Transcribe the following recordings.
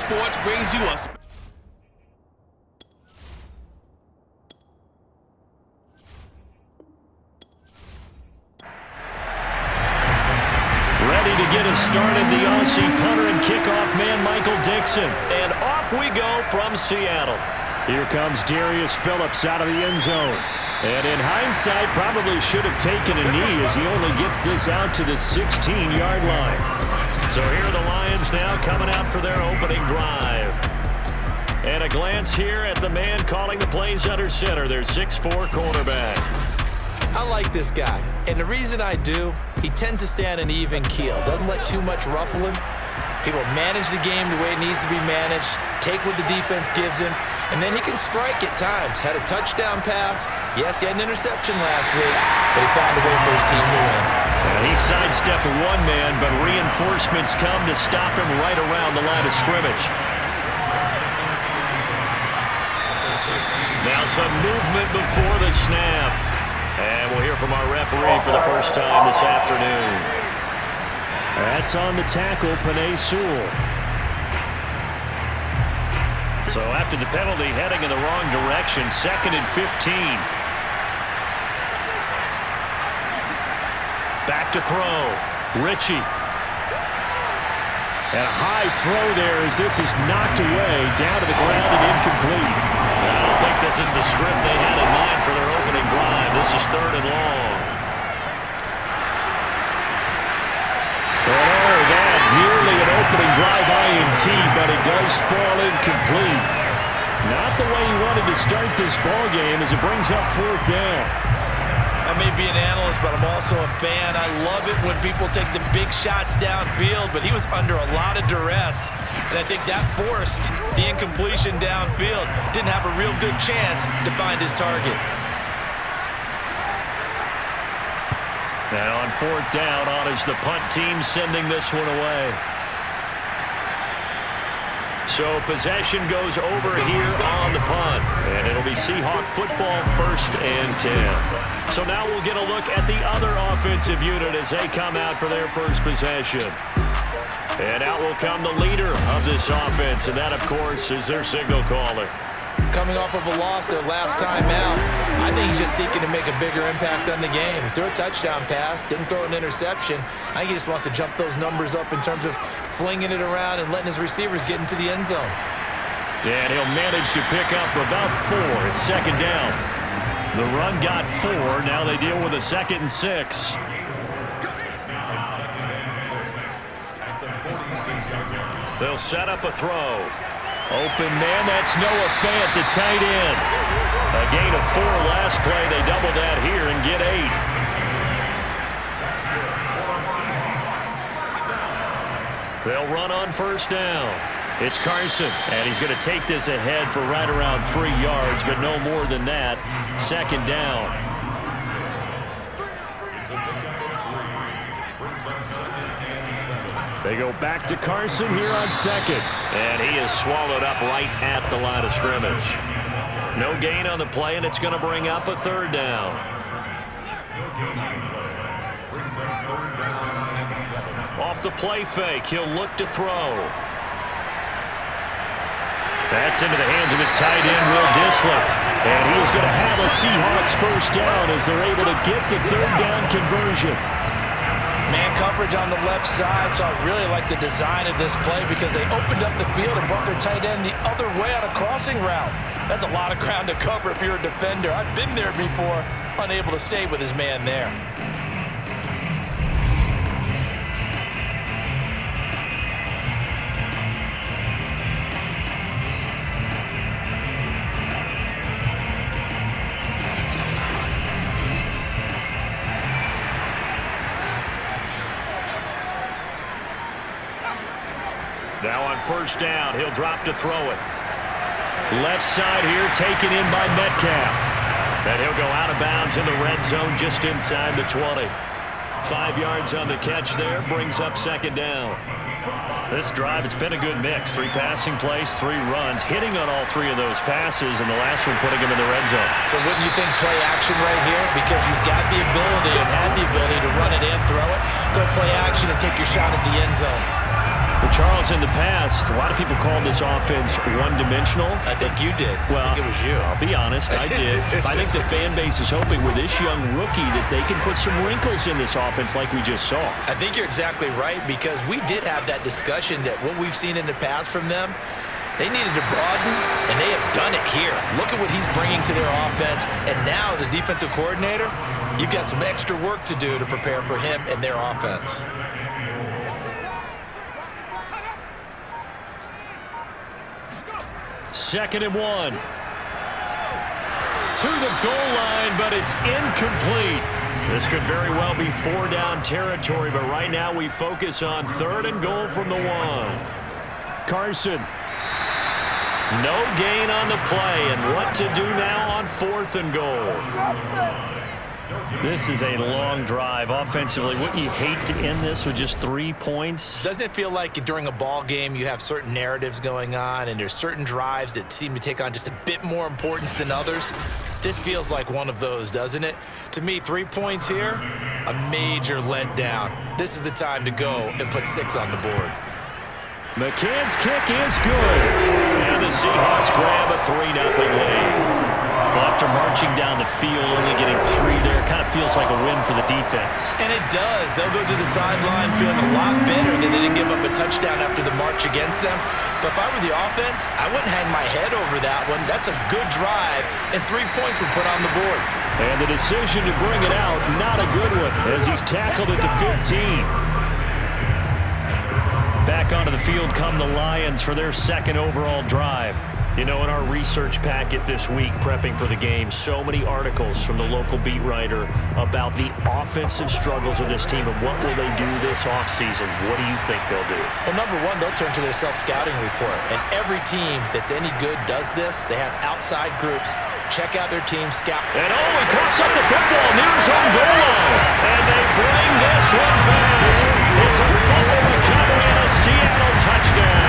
Sports brings you a ready to get us started, the Aussie punter and kickoff man, Michael Dixon. And off we go from Seattle. Here comes Darius Phillips out of the end zone. And in hindsight, probably should have taken a knee as he only gets this out to the 16-yard line. So here are the Lions now coming out for their opening drive. And a glance here at the man calling the plays under center, their 6'4" quarterback. I like this guy, and the reason I do, he tends to stay on an even keel. Doesn't let too much ruffle him. He will manage the game the way it needs to be managed, take what the defense gives him, and then he can strike at times. Had a touchdown pass. Yes, he had an interception last week, but he found a way for his team to win. He sidestepped one man, but reinforcements come to stop him right around the line of scrimmage. Now some movement before the snap. And we'll hear from our referee for the first time this afternoon. That's on the tackle, Penei Sewell. So after the penalty, heading in the wrong direction, 2nd and 15. Back to throw. Ritchie. And a high throw there as this is knocked away, down to the ground and incomplete. I don't think this is the script they had in mind for their opening drive. This is 3rd and long. Oh, that nearly an opening drive INT, but it does fall incomplete. Not the way he wanted to start this ball game as it brings up 4th down. I may be an analyst, but I'm also a fan. I love it when people take the big shots downfield, but he was under a lot of duress, and I think that forced the incompletion downfield. Didn't have a real good chance to find his target. And on 4th down, on is the punt team sending this one away. So possession goes over here on the punt. And it'll be Seahawk football, 1st and 10. So now we'll get a look at the other offensive unit as they come out for their first possession. And out will come the leader of this offense, and that, of course, is their signal caller. Coming off of a loss their last time out, I think he's just seeking to make a bigger impact on the game. He threw a touchdown pass, didn't throw an interception. I think he just wants to jump those numbers up in terms of flinging it around and letting his receivers get into the end zone. Yeah, and he'll manage to pick up about 4. It's 2nd down. The run got 4. Now they deal with a 2nd and 6. They'll set up a throw. Open man, that's Noah Fant, the tight end. A gain of 4 last play. They double that here and get 8. They'll run on 1st down. It's Carson, and he's going to take this ahead for right around 3 yards, but no more than that. 2nd down. They go back to Carson here on 2nd. And he is swallowed up right at the line of scrimmage. No gain on the play, and it's going to bring up a 3rd down. Off the play fake, he'll look to throw. That's into the hands of his tight end, Will Dissler. And he is going to have a Seahawks 1st down as they're able to get the 3rd down conversion. Man coverage on the left side, so I really like the design of this play because they opened up the field and brought their tight end the other way on a crossing route. That's a lot of ground to cover if you're a defender. I've been there before, unable to stay with his man there. Now on 1st down, he'll drop to throw it. Left side here taken in by Metcalf. And he'll go out of bounds in the red zone just inside the 20. 5 yards on the catch there, brings up 2nd down. This drive, it's been a good mix. 3 passing plays, 3 runs, hitting on all 3 of those passes, and the last one putting him in the red zone. So wouldn't you think play action right here? Because you've got the ability and had the ability to run it and throw it. Go play action and take your shot at the end zone. Charles, in the past, a lot of people called this offense one-dimensional. I think you did. Well, I think it was you. I'll be honest, I did. I think the fan base is hoping with this young rookie that they can put some wrinkles in this offense like we just saw. I think you're exactly right, because we did have that discussion that what we've seen in the past from them, they needed to broaden, and they have done it here. Look at what he's bringing to their offense, and now as a defensive coordinator, you've got some extra work to do to prepare for him and their offense. Second and 1. To the goal line, but it's incomplete. This could very well be 4-down territory, but right now we focus on 3rd and goal from the 1. Carson. No gain on the play, and what to do now on 4th and goal. This is a long drive offensively. Wouldn't you hate to end this with just 3 points? Doesn't it feel like during a ball game you have certain narratives going on and there's certain drives that seem to take on just a bit more importance than others? This feels like one of those, doesn't it? To me, 3 points here, a major letdown. This is the time to go and put 6 on the board. McCann's kick is good. And the Seahawks grab a 3-0 lead. Well, after marching down the field, only getting 3 there, kind of feels like a win for the defense. And it does. They'll go to the sideline feeling a lot better that they didn't give up a touchdown after the march against them. But if I were the offense, I wouldn't hang my head over that one. That's a good drive, and 3 points were put on the board. And the decision to bring it out, not a good one, as he's tackled at the 15. Back onto the field come the Lions for their 2nd overall drive. You know, in our research packet this week, prepping for the game, so many articles from the local beat writer about the offensive struggles of this team and what will they do this offseason. What do you think they'll do? Well, number one, they'll turn to their self-scouting report. And every team that's any good does this. They have outside groups. Check out their team scout. And he coughs up the football near his own goal line. And they bring this one back. It's a fumble recovery and a Seattle touchdown.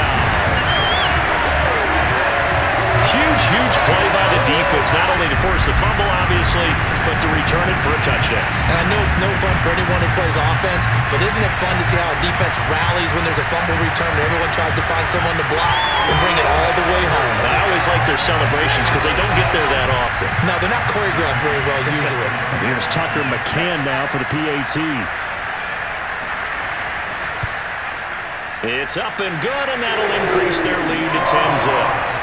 Huge play by the defense, not only to force the fumble, obviously, but to return it for a touchdown. And I know it's no fun for anyone who plays offense, but isn't it fun to see how a defense rallies when there's a fumble return and everyone tries to find someone to block and bring it all the way home? I always like their celebrations because they don't get there that often. No, they're not choreographed very well usually. Here's Tucker McCann now for the PAT. It's up and good, and that'll increase their lead to 10-0.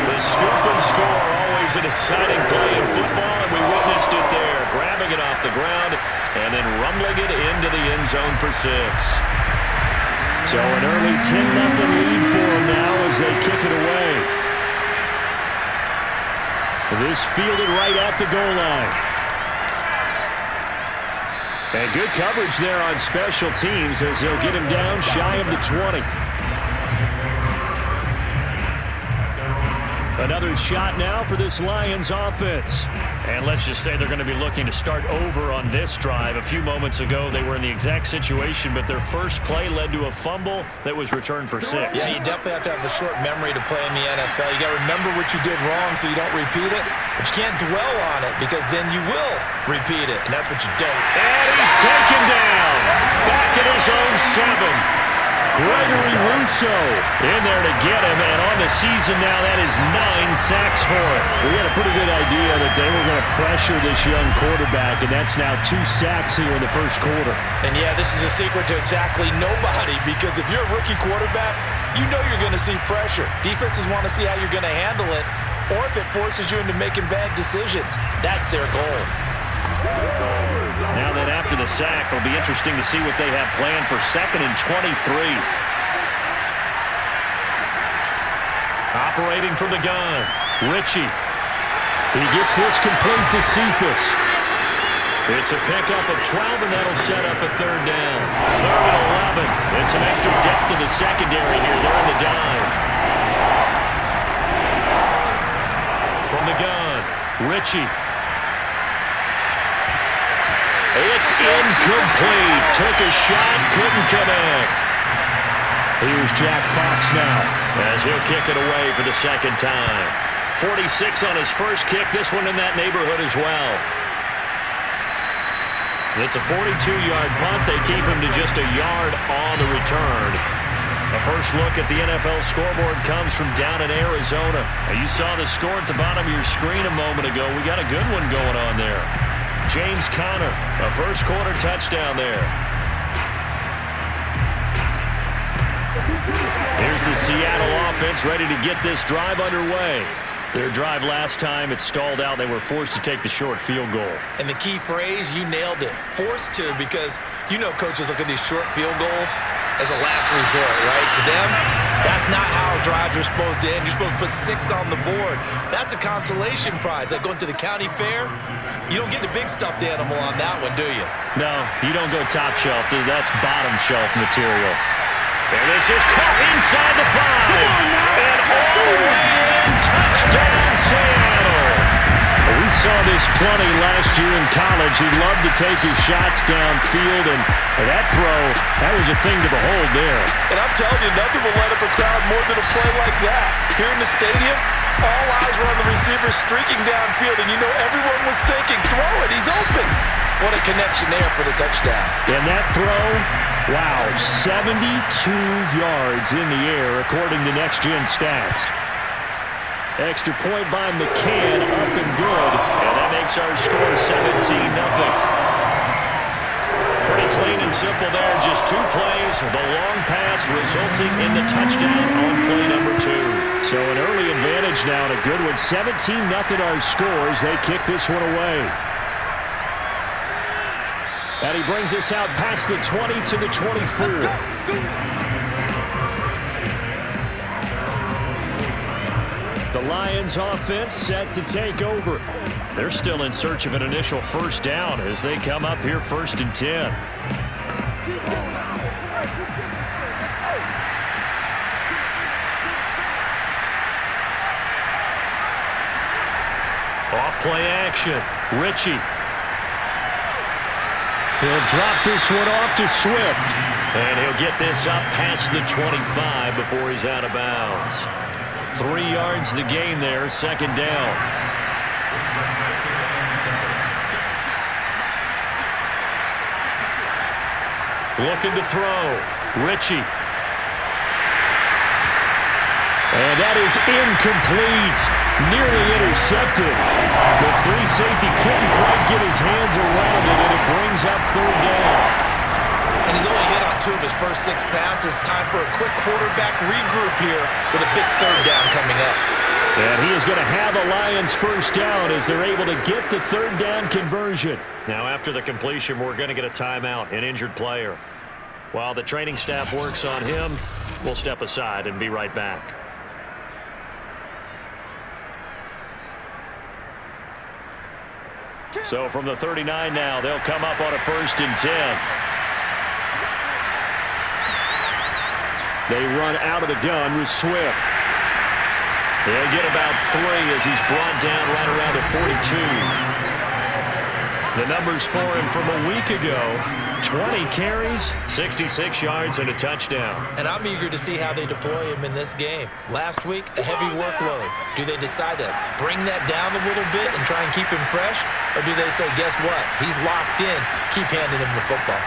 The scoop and score, always an exciting play in football, and we witnessed it there. Grabbing it off the ground and then rumbling it into the end zone for 6. So an early 10-0 lead for them now as they kick it away. This fielded right at the goal line. And good coverage there on special teams as they'll get him down shy of the 20. Another shot now for this Lions offense. And let's just say they're going to be looking to start over on this drive. A few moments ago, they were in the exact situation, but their first play led to a fumble that was returned for 6. Yeah, you definitely have to have a short memory to play in the NFL. You got to remember what you did wrong so you don't repeat it, but you can't dwell on it because then you will repeat it, and that's what you don't. And he's taken down. Back at his own 7. Gregory Rousseau in there to get him, and on the season now, that is 9 sacks for him. We had a pretty good idea that they were going to pressure this young quarterback, and that's now 2 sacks here in the first quarter. And yeah, this is a secret to exactly nobody, because if you're a rookie quarterback, you know you're going to see pressure. Defenses want to see how you're going to handle it, or if it forces you into making bad decisions. That's their goal. Now then, after the sack, it'll be interesting to see what they have planned for 2nd and 23. Operating from the gun, Ritchie. He gets this complete to Cephas. It's a pickup of 12, and that'll set up a 3rd down. 3rd and 11. And some extra depth to the secondary here. They're in the dime. From the gun, Ritchie. It's incomplete. Took a shot, couldn't connect. Here's Jack Fox now as he'll kick it away for the 2nd time. 46 on his first kick. This one in that neighborhood as well. It's a 42-yard punt. They keep him to just a yard on the return. A first look at the NFL scoreboard comes from down in Arizona. And you saw the score at the bottom of your screen a moment ago. We got a good one going on there. James Conner, a first quarter touchdown there. Here's the Seattle offense ready to get this drive underway. Their drive last time, it stalled out. They were forced to take the short field goal. And the key phrase, you nailed it. Forced to, because you know coaches look at these short field goals as a last resort, right? To them, that's not how drives are supposed to end. You're supposed to put 6 on the board. That's a consolation prize. Like going to the county fair, you don't get the big stuffed animal on that one, do you? No, you don't go top shelf. That's bottom shelf material. And this is caught inside the 5. And all the way in, touchdown Seattle. We saw this plenty last year in college. He loved to take his shots downfield, and that throw, that was a thing to behold there. And I'm telling you, nothing will light up a crowd more than a play like that. Here in the stadium, all eyes were on the receiver streaking downfield, and you know everyone was thinking, throw it, he's open. What a connection there for the touchdown. And that throw, wow, 72 yards in the air, according to Next Gen Stats. Extra point by McCann, up and good. And that makes our score 17-0. Pretty clean and simple there. Just 2 plays. The long pass resulting in the touchdown on play number 2. So an early advantage now and a good one. 17-0 our scores. They kick this one away. And he brings us out past the 20 to the 24. The Lions offense set to take over. They're still in search of an initial first down as they come up here 1st and 10. Off play action. Ritchie. He'll drop this one off to Swift. And he'll get this up past the 25 before he's out of bounds. 3 yards the gain there, 2nd down. Looking to throw. Ritchie. And that is incomplete. Nearly intercepted. The free safety couldn't quite get his hands around it, and it brings up 3rd down. And he's only hit on 2 of his first 6 passes. Time for a quick quarterback regroup here with a big 3rd down coming up. And he is going to have a Lions first down as they're able to get the 3rd down conversion. Now after the completion, we're going to get a timeout, an injured player. While the training staff works on him, we'll step aside and be right back. So from the 39 now, they'll come up on a 1st and 10. They run out of the gun with Swift. He'll get about 3 as he's brought down right around the 42. The numbers for him from a week ago, 20 carries, 66 yards, and a touchdown. And I'm eager to see how they deploy him in this game. Last week, a heavy workload. Do they decide to bring that down a little bit and try and keep him fresh? Or do they say, guess what? He's locked in. Keep handing him the football.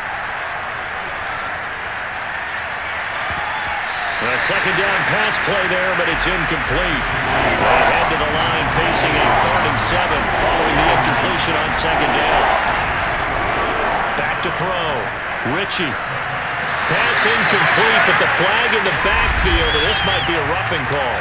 A 2nd down pass play there, but it's incomplete. Ahead to the line facing a 3rd and 7 following the incompletion on 2nd down. Back to throw. Ritchie. Pass incomplete, but the flag in the backfield, and this might be a roughing call.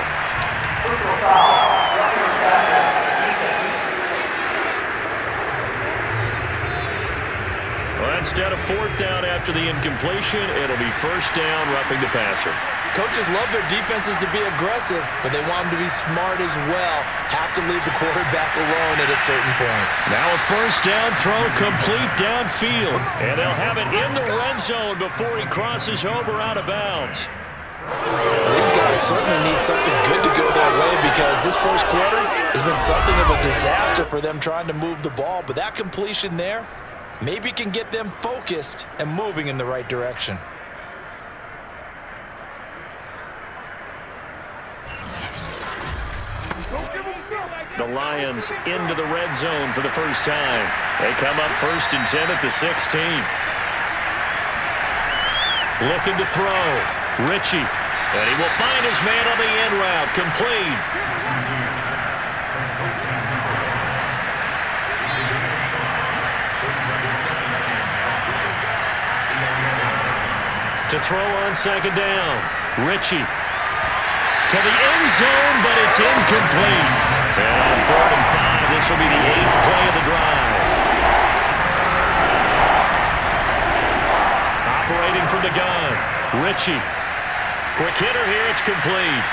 Well, instead of 4th down after the incompletion, it'll be 1st down, roughing the passer. Coaches love their defenses to be aggressive, but they want them to be smart as well. Have to leave the quarterback alone at a certain point. Now a 1st down throw complete downfield. And they'll have it in the red zone before he crosses over out of bounds. These guys certainly need something good to go their way because this first quarter has been something of a disaster for them trying to move the ball. But that completion there maybe can get them focused and moving in the right direction. The Lions into the red zone for the first time. They come up 1st and 10 at the 16. Looking to throw. Ritchie. And he will find his man on the end route. Complete. To throw on second down. Ritchie. To the end zone, but it's incomplete. And on 4th and 5, this will be the 8th play of the drive. Operating from the gun. Ritchie. Quick hitter here, it's complete.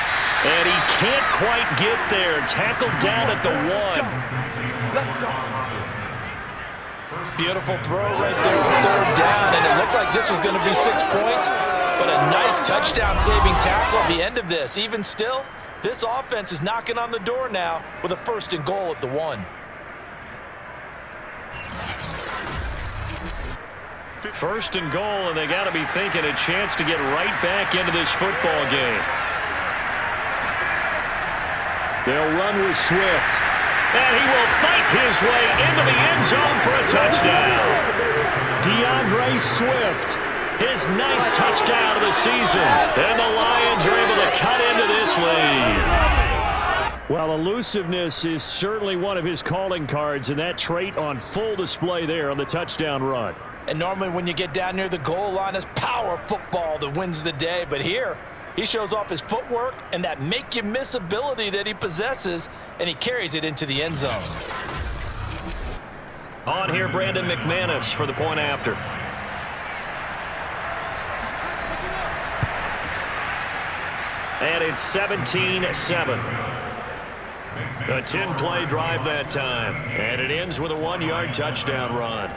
And he can't quite get there. Tackled down at the 1. Beautiful throw right there on 3rd down, and it looked like this was going to be 6 points, but a nice touchdown-saving tackle at the end of this. Even still, this offense is knocking on the door now with a 1st and goal at the 1. First and goal, and they got to be thinking a chance to get right back into this football game. They'll run with Swift. And he will fight his way into the end zone for a touchdown. DeAndre Swift, his 9th touchdown of the season. And the Lions are able to cut into this lead. Well, elusiveness is certainly one of his calling cards, and that trait on full display there on the touchdown run. And normally when you get down near the goal line, it's power football that wins the day. But here, he shows off his footwork and that make-you-miss ability that he possesses, and he carries it into the end zone. On here, Brandon McManus for the point after. And it's 17-7. A 10-play drive that time. And it ends with a 1-yard touchdown run.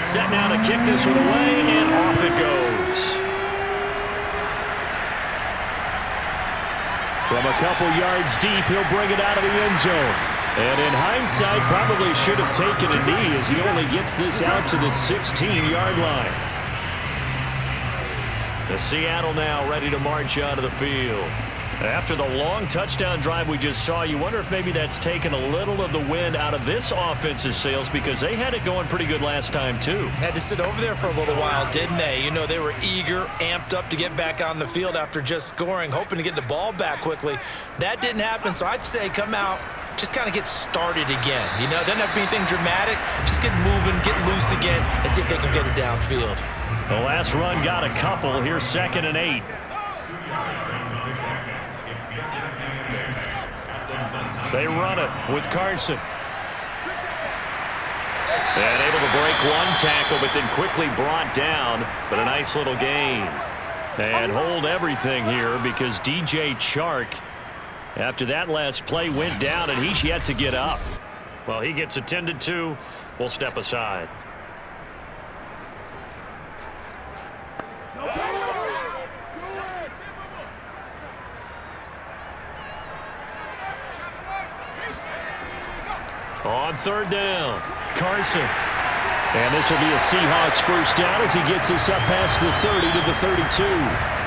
Set now to kick this one away, and off it goes. From a couple yards deep, he'll bring it out of the end zone. And in hindsight, probably should have taken a knee as he only gets this out to the 16-yard line. The Seattle now ready to march out of the field. After the long touchdown drive we just saw, you wonder if maybe that's taken a little of the wind out of this offense's sails, because they had it going pretty good last time too. Had to sit over there for a little while, didn't they? You know, they were eager, amped up to get back on the field after just scoring, hoping to get the ball back quickly. That didn't happen, so I'd say come out, just kind of get started again. You know, it doesn't have to be anything dramatic. Just get moving, get loose again, and see if they can get it downfield. The last run got a couple. Here's 2nd and 8. They run it with Carson. And able to break one tackle, but then quickly brought down. But a nice little gain. And hold everything here because DJ Chark, after that last play, went down, and he's yet to get up. Well, he gets attended to. We'll step aside. On 3rd down, Carson. And this will be a Seahawks 1st down as he gets us up past the 30 to the 32.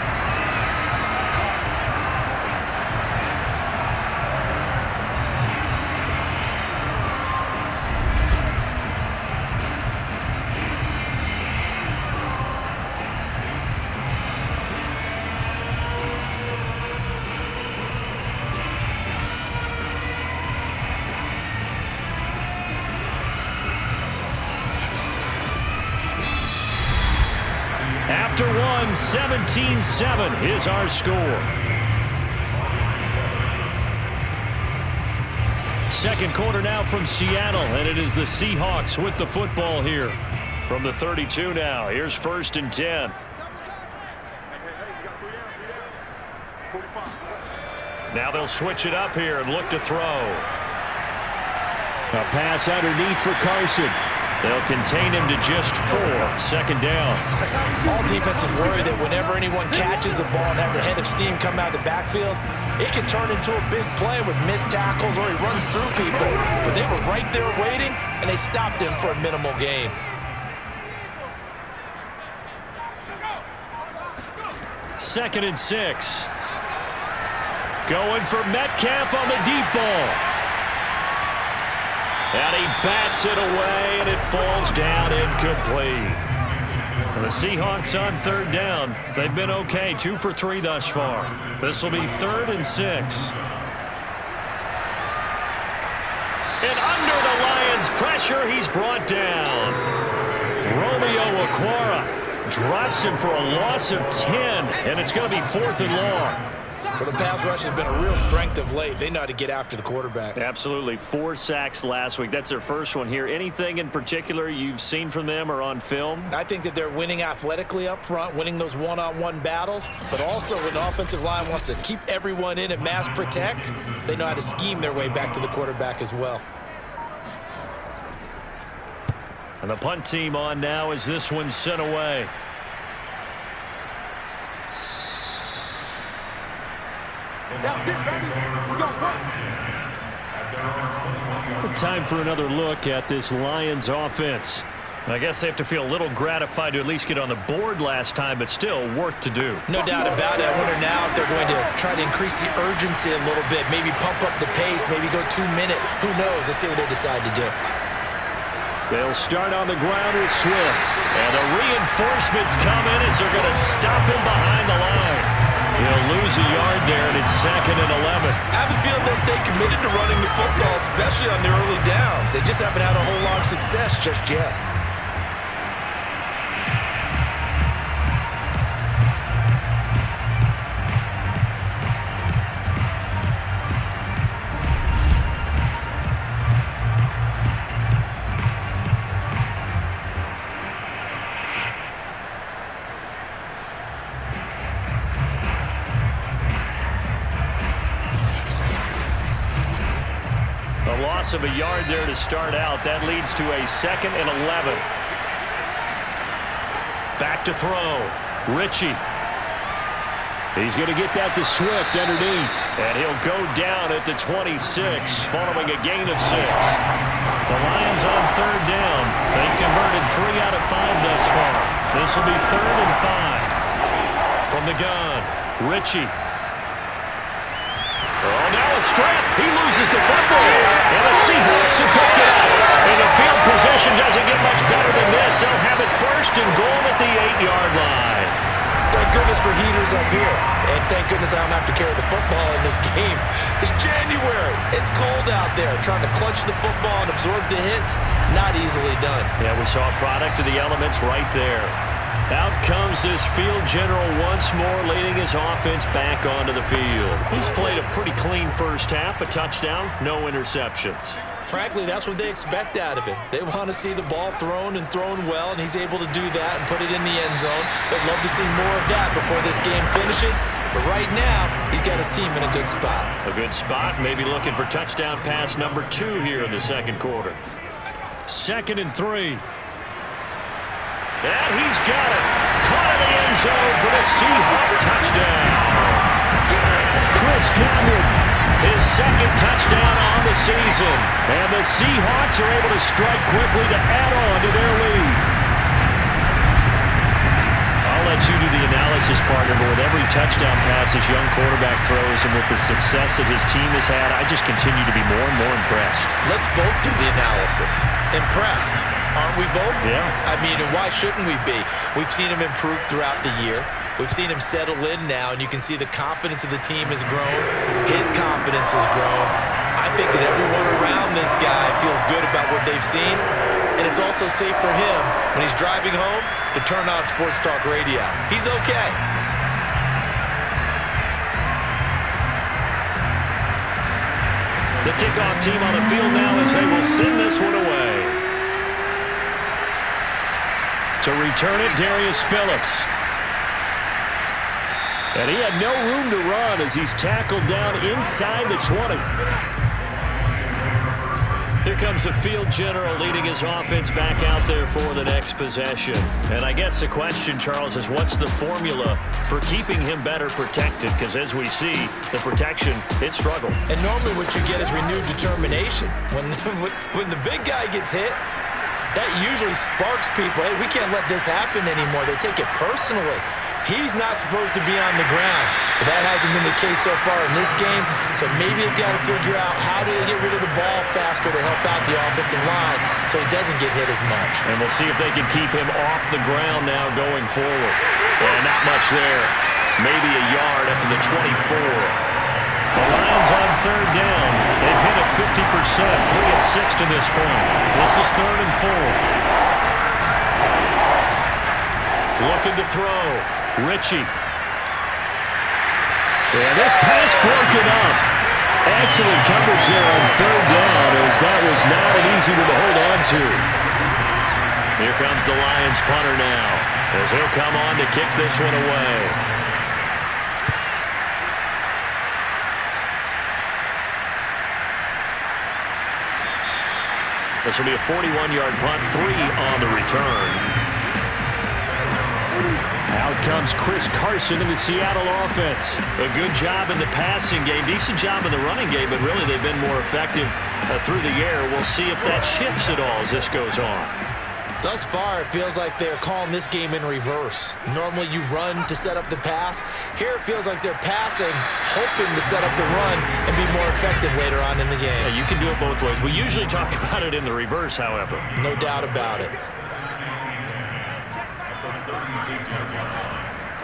After one, 17-7 is our score. Second quarter now from Seattle, and it is the Seahawks with the football here. From the 32 now, here's 1st and 10. Now they'll switch it up here and look to throw. A pass underneath for Carson. They'll contain him to just 4. 2nd down. All defenses worry that whenever anyone catches the ball and has a head of steam come out of the backfield, it can turn into a big play with missed tackles or he runs through people. But they were right there waiting, and they stopped him for a minimal gain. Second and 6. Going for Metcalf on the deep ball. And he bats it away, and it falls down incomplete. And the Seahawks on third down. They've been okay, 2 for 3 thus far. This will be 3rd and 6. And under the Lions' pressure, he's brought down. Romeo Okwara drops him for a loss of 10, and it's going to be 4th and long. Well, the pass rush has been a real strength of late. They know how to get after the quarterback. Absolutely. 4 sacks last week. That's their first one here. Anything in particular you've seen from them or on film? I think that they're winning athletically up front, winning those one-on-one battles, but also when the offensive line wants to keep everyone in and mass protect, they know how to scheme their way back to the quarterback as well. And the punt team on now as this one's sent away. Time for another look at this Lions offense. I guess they have to feel a little gratified to at least get on the board last time, but still work to do. No doubt about it. I wonder now if they're going to try to increase the urgency a little bit, maybe pump up the pace, maybe go 2-minute. Who knows? Let's see what they decide to do. They'll start on the ground with Swift. And the reinforcements come in as they're going to stop him behind the line. He'll lose a yard there, and it's 2nd and 11. I have a feeling they'll stay committed to running the football, especially on the early downs. They just haven't had a whole lot of success just yet. Loss of a yard there to start out. That leads to a 2nd and 11. Back to throw. Ritchie. He's going to get that to Swift underneath. And he'll go down at the 26 following a gain of 6. The Lions on third down. They've converted 3 out of 5 thus far. This will be 3rd and 5. From the gun, Ritchie. Oh, now it's Strap. He loses the football. And the Seahawks have picked it up. And the field possession doesn't get much better than this. They'll have it 1st and goal at the 8-yard line. Thank goodness for heaters up here. And thank goodness I don't have to carry the football in this game. It's January. It's cold out there. Trying to clutch the football and absorb the hits, not easily done. Yeah, we saw a product of the elements right there. Out comes this field general once more, leading his offense back onto the field. He's played a pretty clean first half, a touchdown, no interceptions. Frankly, that's what they expect out of him. They want to see the ball thrown and thrown well, and he's able to do that and put it in the end zone. They'd love to see more of that before this game finishes, but right now, he's got his team in a good spot. A good spot, maybe looking for touchdown pass number 2 here in the second quarter. 2nd and 3. And he's got it. Caught in the end zone for the Seahawks touchdown. Chris Godwin, his 2nd touchdown on the season. And the Seahawks are able to strike quickly to add on to their lead. I'll let you do the analysis, partner, but with every touchdown pass this young quarterback throws and with the success that his team has had, I just continue to be more and more impressed. Let's both do the analysis. Impressed. Aren't we both? Yeah. I mean, and why shouldn't we be? We've seen him improve throughout the year. We've seen him settle in now, and you can see the confidence of the team has grown. His confidence has grown. I think that everyone around this guy feels good about what they've seen, and it's also safe for him when he's driving home to turn on Sports Talk Radio. He's okay. The kickoff team on the field now as they will send this one away. To return it, Darius Phillips. And he had no room to run as he's tackled down inside the 20. Here comes the field general leading his offense back out there for the next possession. And I guess the question, Charles, is what's the formula for keeping him better protected? Because as we see, the protection, it struggled. And normally what you get is renewed determination. When the big guy gets hit, that usually sparks people. Hey, we can't let this happen anymore. They take it personally. He's not supposed to be on the ground, but that hasn't been the case so far in this game. So maybe they've got to figure out how do they get rid of the ball faster to help out the offensive line so he doesn't get hit as much. And we'll see if they can keep him off the ground now going forward. And not much there. Maybe a yard up to the 24. The Lions on third down. They've hit it 50%, 3 of 6 to this point. This is 3rd and 4. Looking to throw. Ritchie. And this pass broken up. Excellent coverage there on third down, as that was not an easy one to hold on to. Here comes the Lions punter now, as he'll come on to kick this one away. This will be a 41-yard punt, 3 on the return. Out comes Chris Carson in the Seattle offense. A good job in the passing game, decent job in the running game, but really they've been more effective through the air. We'll see if that shifts at all as this goes on. Thus far, it feels like they're calling this game in reverse. Normally you run to set up the pass. Here it feels like they're passing, hoping to set up the run and be more effective later on in the game. Yeah, you can do it both ways. We usually talk about it in the reverse, however. No doubt about it.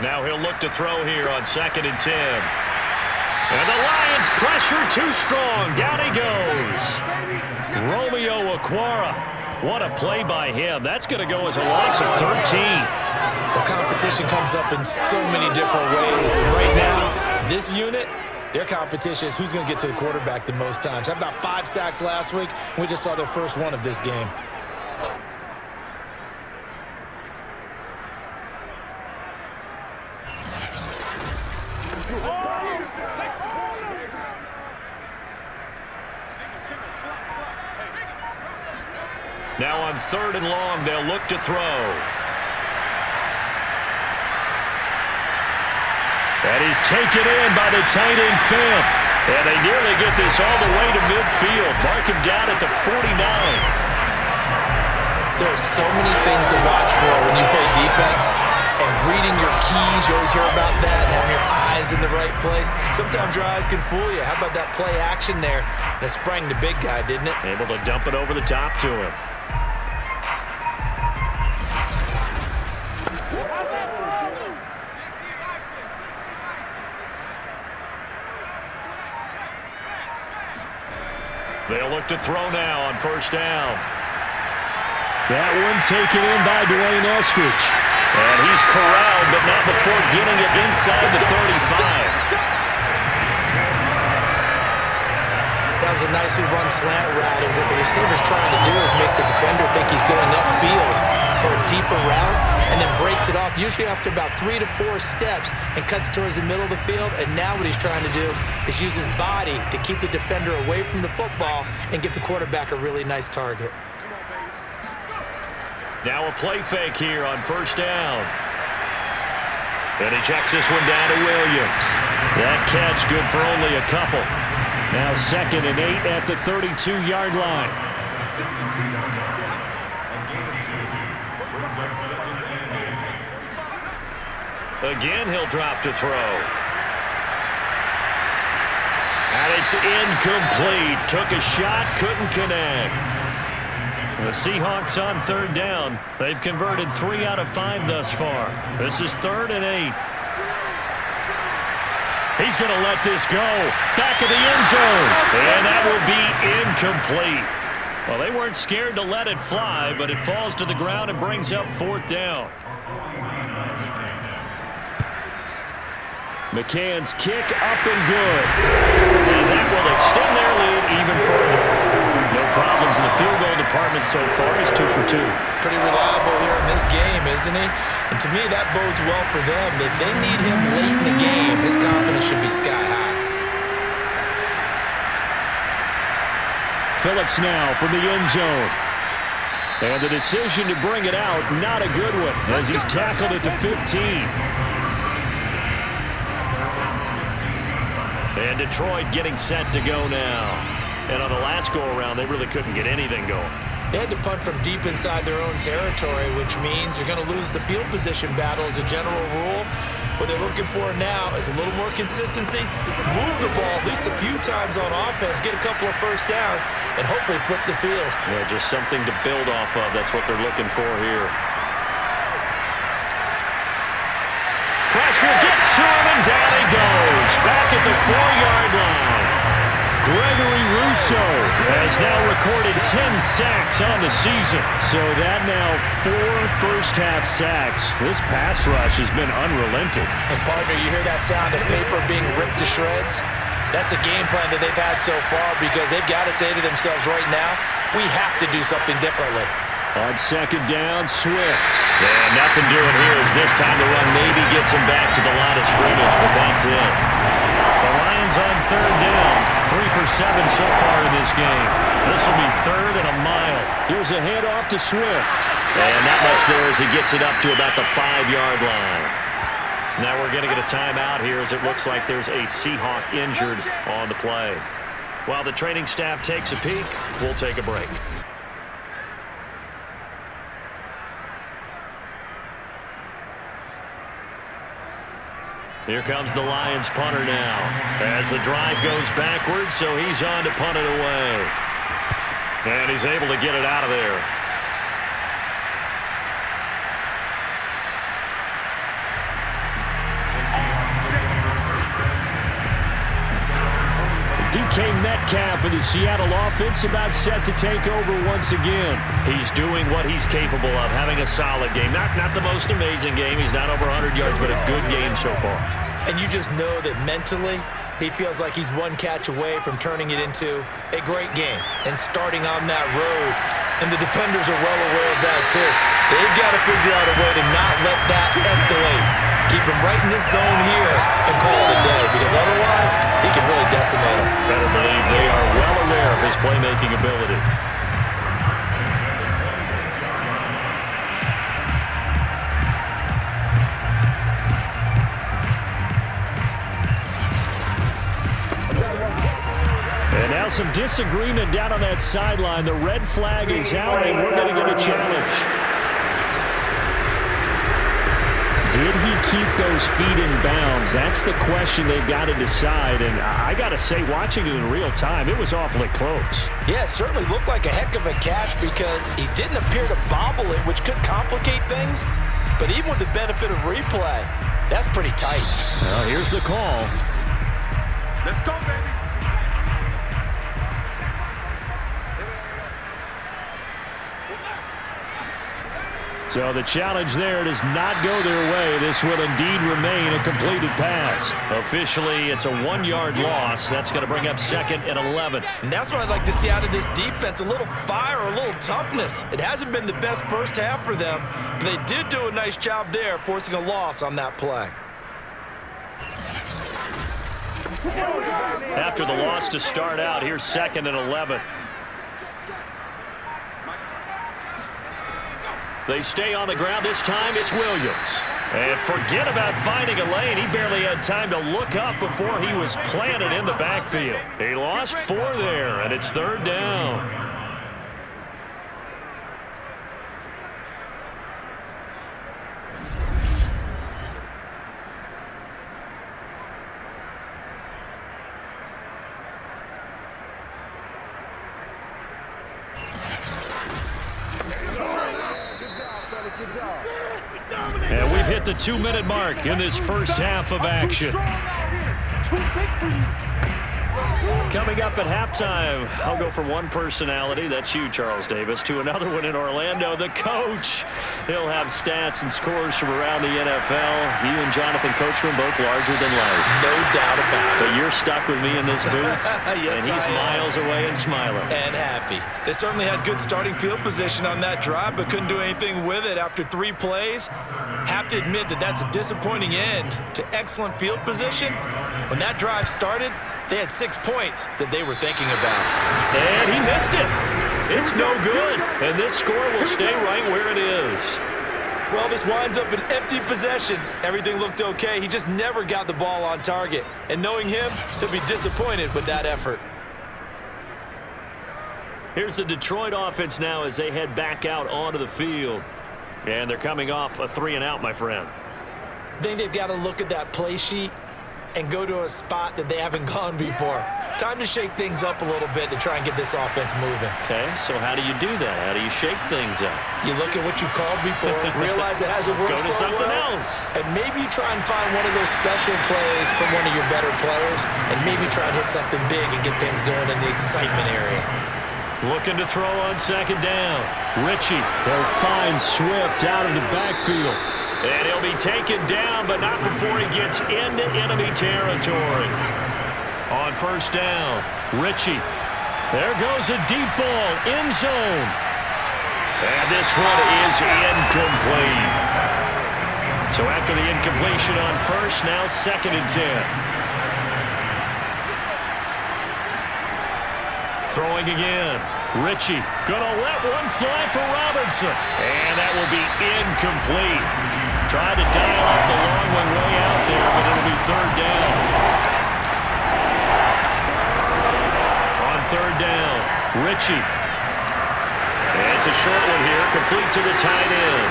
Now he'll look to throw here on 2nd and 10. And the Lions pressure too strong. Down he goes. Romeo Okwara. What a play by him. That's going to go as a loss of 13. The competition comes up in so many different ways. And right now, this unit, their competition is who's going to get to the quarterback the most times. Had about 5 sacks last week. We just saw their first one of this game. Now on 3rd and long, they'll look to throw. And he's taken in by the tight end Fant. And they nearly get this all the way to midfield. Mark him down at the 49. There are so many things to watch for when you play defense. And reading your keys, you always hear about that, and having your eyes in the right place. Sometimes your eyes can fool you. How about that play action there? That sprang the big guy, didn't it? Able to dump it over the top to him. They'll look to throw now on 1st down. That one taken in by Dwayne Eskridge. And he's corralled, but not before getting it inside the 35. That was a nicely run slant route, and what the receiver's trying to do is make the defender think he's going upfield for a deeper route, and then breaks it off, usually after about 3 to 4 steps, and cuts towards the middle of the field. And now what he's trying to do is use his body to keep the defender away from the football and give the quarterback a really nice target. Now a play fake here on 1st down. And he checks this one down to Williams. That catch good for only a couple. Now 2nd and 8 at the 32-yard line. Again, he'll drop to throw. And it's incomplete. Took a shot, couldn't connect. The Seahawks on 3rd down. They've converted 3 out of 5 thus far. This is 3rd and 8. He's going to let this go. Back of the end zone. And that will be incomplete. Well, they weren't scared to let it fly, but it falls to the ground and brings up 4th down. McCann's kick up and good. And that will extend their lead even further. No problems in the field goal department so far. He's 2 for 2. Pretty reliable here in this game, isn't he? And to me, that bodes well for them. If they need him late in the game, his confidence should be sky high. Phillips now from the end zone. And the decision to bring it out, not a good one, as he's tackled at the 15. And Detroit getting set to go now. And on the last go-around, they really couldn't get anything going. They had to punt from deep inside their own territory, which means you're going to lose the field position battle as a general rule. What they're looking for now is a little more consistency, move the ball at least a few times on offense, get a couple of first downs, and hopefully flip the field. Yeah, just something to build off of. That's what they're looking for here. Pressure gets to him, and down he goes. Back at the 4-yard line. Gregory Rousseau has now recorded 10 sacks on the season. So that now 4 first-half sacks. This pass rush has been unrelenting. And partner, you hear that sound of paper being ripped to shreds? That's a game plan that they've had so far because they've got to say to themselves right now, we have to do something differently. On second down, Swift. And nothing doing here as this time the run maybe gets him back to the line of scrimmage, but that's it. The Lions on third down. 3 for 7 so far in this game. This will be 3rd and a mile. Here's a handoff to Swift. And not much there as he gets it up to about the 5-yard line. Now we're going to get a timeout here as it looks like there's a Seahawk injured on the play. While the training staff takes a peek, we'll take a break. Here comes the Lions punter now as the drive goes backwards, so he's on to punt it away. And he's able to get it out of there. DK Metcalf of the Seattle offense about set to take over once again. He's doing what he's capable of, having a solid game. Not the most amazing game. He's not over 100 yards, but a good game so far. And you just know that mentally, he feels like he's one catch away from turning it into a great game and starting on that road. And the defenders are well aware of that, too. They've got to figure out a way to not let that escalate. Keep him right in this zone here and call it a day, because otherwise he can really decimate him. Better believe they are well aware of his playmaking ability. And now some disagreement down on that sideline. The red flag is out, and we're going to get a challenge. Did he keep those feet in bounds? That's the question they've got to decide. And I got to say, watching it in real time, it was awfully close. Yeah, it certainly looked like a heck of a catch because he didn't appear to bobble it, which could complicate things. But even with the benefit of replay, that's pretty tight. Well, here's the call. Let's go, baby. So the challenge there does not go their way. This will indeed remain a completed pass. Officially, it's a 1-yard loss. That's going to bring up 2nd and 11. And that's what I'd like to see out of this defense, a little fire, a little toughness. It hasn't been the best first half for them, but they did do a nice job there, forcing a loss on that play. After the loss to start out, here's 2nd and 11. They stay on the ground. This time it's Williams. And forget about finding a lane. He barely had time to look up before he was planted in the backfield. He lost 4 there, and it's 3rd down. And we've hit the 2-minute mark in this first half of action. Coming up at halftime, I'll go from one personality, that's you, Charles Davis, to another one in Orlando, the coach. He'll have stats and scores from around the NFL. You and Jonathan Coachman both larger than life. No doubt about it. But you're stuck with me in this booth, Yes, and he's miles away and smiling. And happy. They certainly had good starting field position on that drive, but couldn't do anything with it after 3 plays. Have to admit that that's a disappointing end to excellent field position. When that drive started, they had 6 points that they were thinking about. And he missed it. It's no good. And this score will stay right where it is. Well, this winds up an empty possession. Everything looked okay. He just never got the ball on target. And knowing him, he'll be disappointed with that effort. Here's the Detroit offense now as they head back out onto the field. And they're coming off a 3-and-out, my friend. I think they've got to look at that play sheet and go to a spot that they haven't gone before. Time to shake things up a little bit to try and get this offense moving. Okay, so how do you do that? How do you shake things up? You look at what you've called before, realize it hasn't worked Go to so something well, else. and maybe you try and find one of those special plays from one of your better players, and maybe try and hit something big and get things going in the excitement area. Looking to throw on second down. Ritchie. They'll find Swift out of the backfield. And he'll be taken down, but not before he gets into enemy territory. On first down, Ritchie. There goes a deep ball, end zone. And this one is incomplete. So after the incompletion on first, now 2nd and 10. Throwing again. Ritchie gonna let one fly for Robinson. And that will be incomplete. Tried to dial up the long one way out there, but it'll be 3rd down. On 3rd down, Ritchie. It's a short one here, complete to the tight end.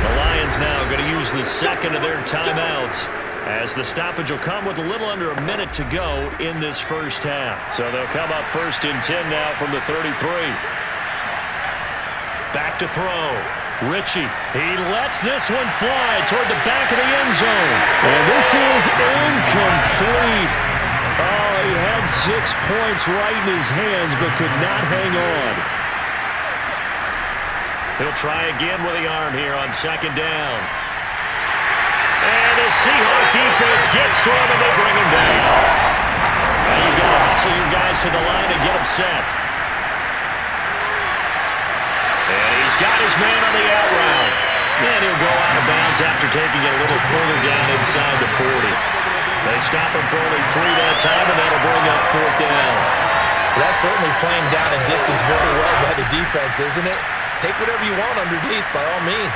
The Lions now going to use the 2nd of their timeouts, as the stoppage will come with a little under a minute to go in this first half. So they'll come up 1st and 10 now from the 33. Back to throw. Ritchie. He lets this one fly toward the back of the end zone. And this is incomplete. Oh, he had 6 points right in his hands, but could not hang on. He'll try again with the arm here on 2nd down. And the Seahawks defense gets to him, and they bring him down. Now you've got to hustle your guys to the line and get them set. And he's got his man on the out route. And he'll go out of bounds after taking it a little further down inside the 40. They stop him for only 3 that time, and that'll bring up 4th down. That's certainly playing down and distance very well by the defense, isn't it? Take whatever you want underneath, by all means.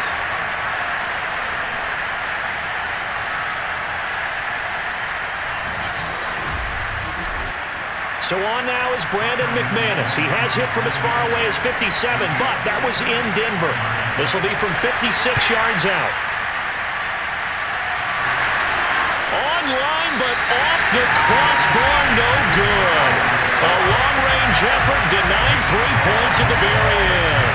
So on now is Brandon McManus. He has hit from as far away as 57, but that was in Denver. This will be from 56 yards out. On-line, but off the crossbar, no good. A long-range effort denied 3 points at the very end.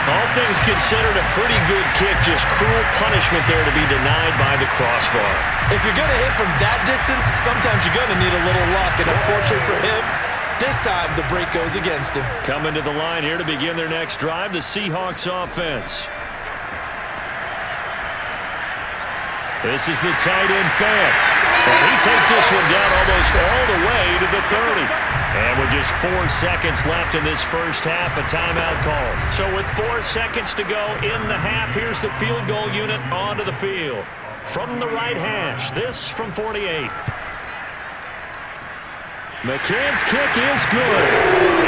All things considered, a pretty good kick, just cruel punishment there to be denied by the crossbar. If you're going to hit from that distance, sometimes you're going to need a little luck, and unfortunately for him, this time the break goes against him. Coming to the line here to begin their next drive, the Seahawks offense. This is the tight end fan. And he takes this one down almost all the way to the 30. And with just 4 seconds left in this first half, a timeout call. So with 4 seconds to go in the half, here's the field goal unit onto the field. From the right hash, this from 48. McCann's kick is good.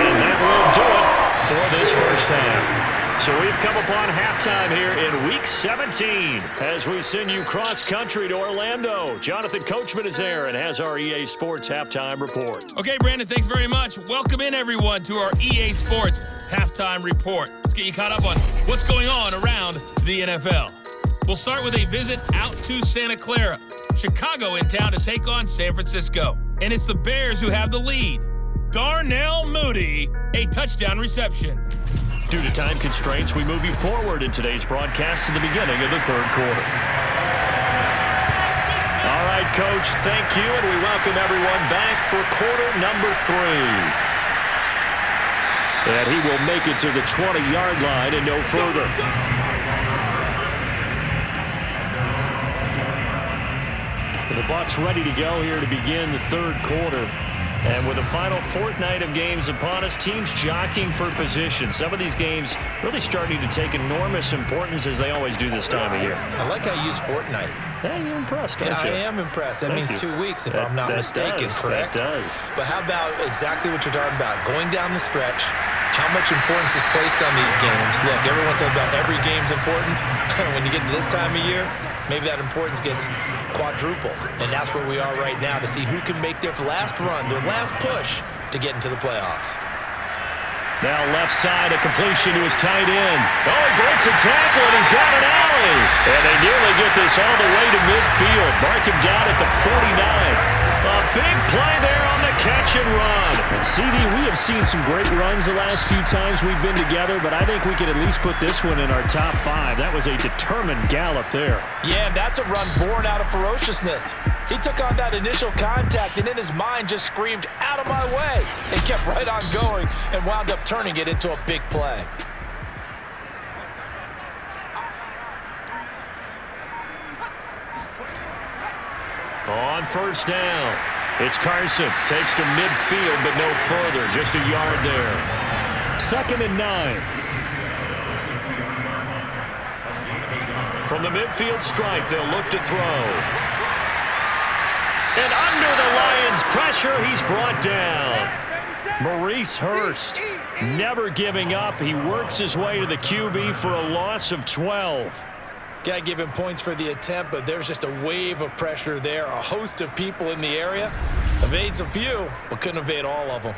And that will do it for this first half. So we've come upon halftime here in Week 17 as we send you cross-country to Orlando. Jonathan Coachman is there and has our EA Sports Halftime Report. Okay, Brandon, thanks very much. Welcome in, everyone, to our EA Sports Halftime Report. Let's get you caught up on what's going on around the NFL. We'll start with a visit out to Santa Clara. Chicago in town to take on San Francisco. And it's the Bears who have the lead. Darnell Mooney, a touchdown reception. Due to time constraints, we move you forward in today's broadcast to the beginning of the 3rd quarter. All right, Coach, thank you, and we welcome everyone back for quarter number 3. And he will make it to the 20-yard line and no further. The Bucs ready to go here to begin the 3rd quarter. And with the final fortnight of games upon us, teams jockeying for position. Some of these games really starting to take enormous importance as they always do this time of year. I like how you use fortnight. Yeah, you're impressed, aren't you? I am impressed. That means 2 weeks, if I'm not mistaken, correct? That does. But how about exactly what you're talking about? Going down the stretch, how much importance is placed on these games? Look, everyone talks about every game's important. When you get to this time of year, maybe that importance gets quadruple. And that's where we are right now to see who can make their last run, their last push to get into the playoffs. Now left side, a completion to his tight end. Oh, he breaks a tackle, and he's got an alley. And they nearly get this all the way to midfield. Mark him down at the 49. A big play there on the catch and run. And CD, we have seen some great runs the last few times we've been together, but I think we can at least put this one in our top 5. That was a determined gallop there. Yeah, that's a run born out of ferociousness. He took on that initial contact and in his mind just screamed, "Out of my way!" and kept right on going and wound up turning it into a big play. On first down, it's Carson. Takes to midfield, but no further. Just a yard there. 2nd and 9. From the midfield stripe, they'll look to throw. And under the Lions' pressure, he's brought down. Maurice Hurst, never giving up. He works his way to the QB for a loss of 12. Got to give him points for the attempt, but there's just a wave of pressure there. A host of people in the area. Evades a few, but couldn't evade all of them.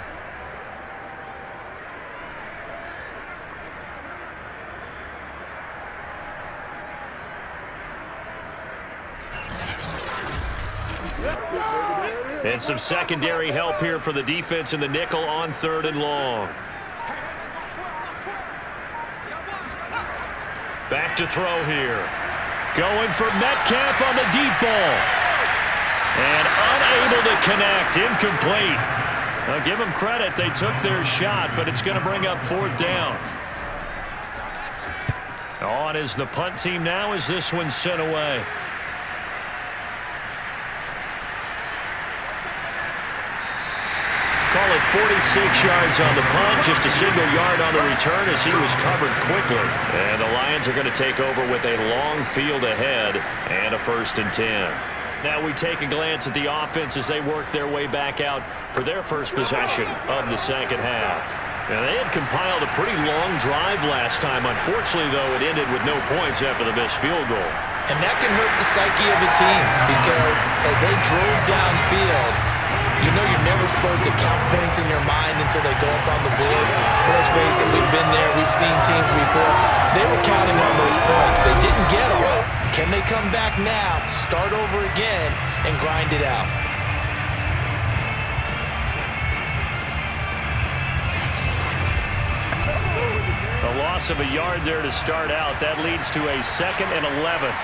And some secondary help here for the defense in the nickel on 3rd and long. Back to throw here. Going for Metcalf on the deep ball. And unable to connect. Incomplete. I'll give them credit. They took their shot, but it's going to bring up 4th down. On is the punt team now as this one's sent away. Call it 46 yards on the punt, just a single yard on the return as he was covered quickly. And the Lions are going to take over with a long field ahead and a 1st and 10. Now we take a glance at the offense as they work their way back out for their first possession of the second half. Now they had compiled a pretty long drive last time. Unfortunately, though, it ended with no points after the missed field goal. And that can hurt the psyche of a team because as they drove downfield, you know you're never supposed to count points in your mind until they go up on the board. But let's face it, we've been there. We've seen teams before. They were counting on those points. They didn't get them. Can they come back now, start over again, and grind it out? A loss of a yard there to start out. That leads to a 2nd and 11.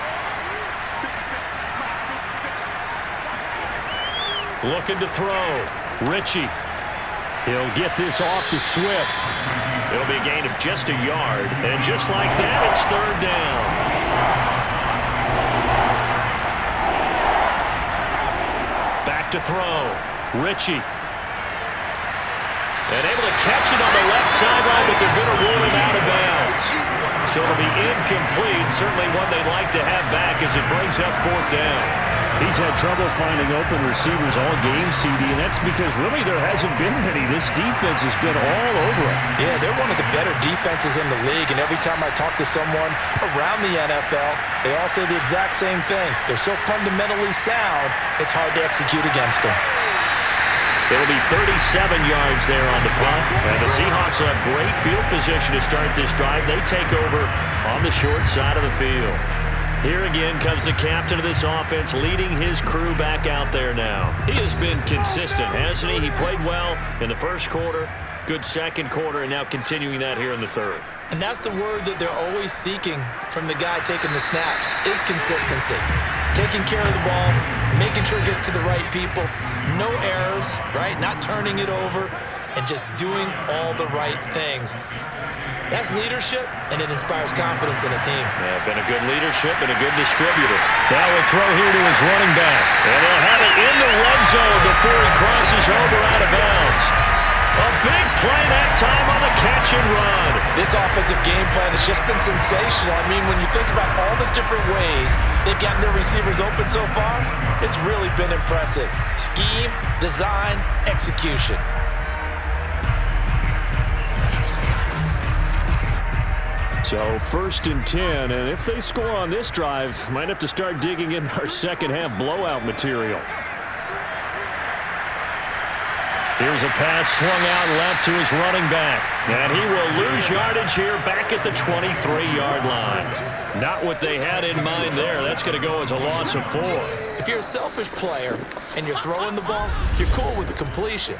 Looking to throw. Ritchie. He'll get this off to Swift. It'll be a gain of just a yard. And just like that, it's 3rd down. Back to throw. Ritchie. And able to catch it on the left sideline, but they're going to rule him out of bounds. So it'll be incomplete. Certainly one they'd like to have back as it brings up 4th down. He's had trouble finding open receivers all game, CD, and that's because really there hasn't been many. This defense has been all over him. Yeah, they're one of the better defenses in the league, and every time I talk to someone around the NFL, they all say the exact same thing. They're so fundamentally sound, it's hard to execute against them. It'll be 37 yards there on the punt, and the Seahawks will have great field position to start this drive. They take over on the short side of the field. Here again comes the captain of this offense leading his crew back out there now. He has been consistent, hasn't he? He played well in the first quarter, good second quarter, and now continuing that here in the third. And that's the word that they're always seeking from the guy taking the snaps, is consistency. Taking care of the ball, making sure it gets to the right people, no errors, right? Not turning it over, and just doing all the right things. That's leadership, and it inspires confidence in a team. Yeah, been a good leadership and a good distributor. Now a throw here to his running back. And he'll have it in the red zone before he crosses over out of bounds. A big play that time on the catch and run. This offensive game plan has just been sensational. I mean, when you think about all the different ways they've gotten their receivers open so far, it's really been impressive. Scheme, design, execution. So 1st and 10, and if they score on this drive, might have to start digging in our second half blowout material. Here's a pass swung out left to his running back. And he will lose yardage here back at the 23-yard line. Not what they had in mind there. That's going to go as a loss of 4. If you're a selfish player and you're throwing the ball, you're cool with the completion.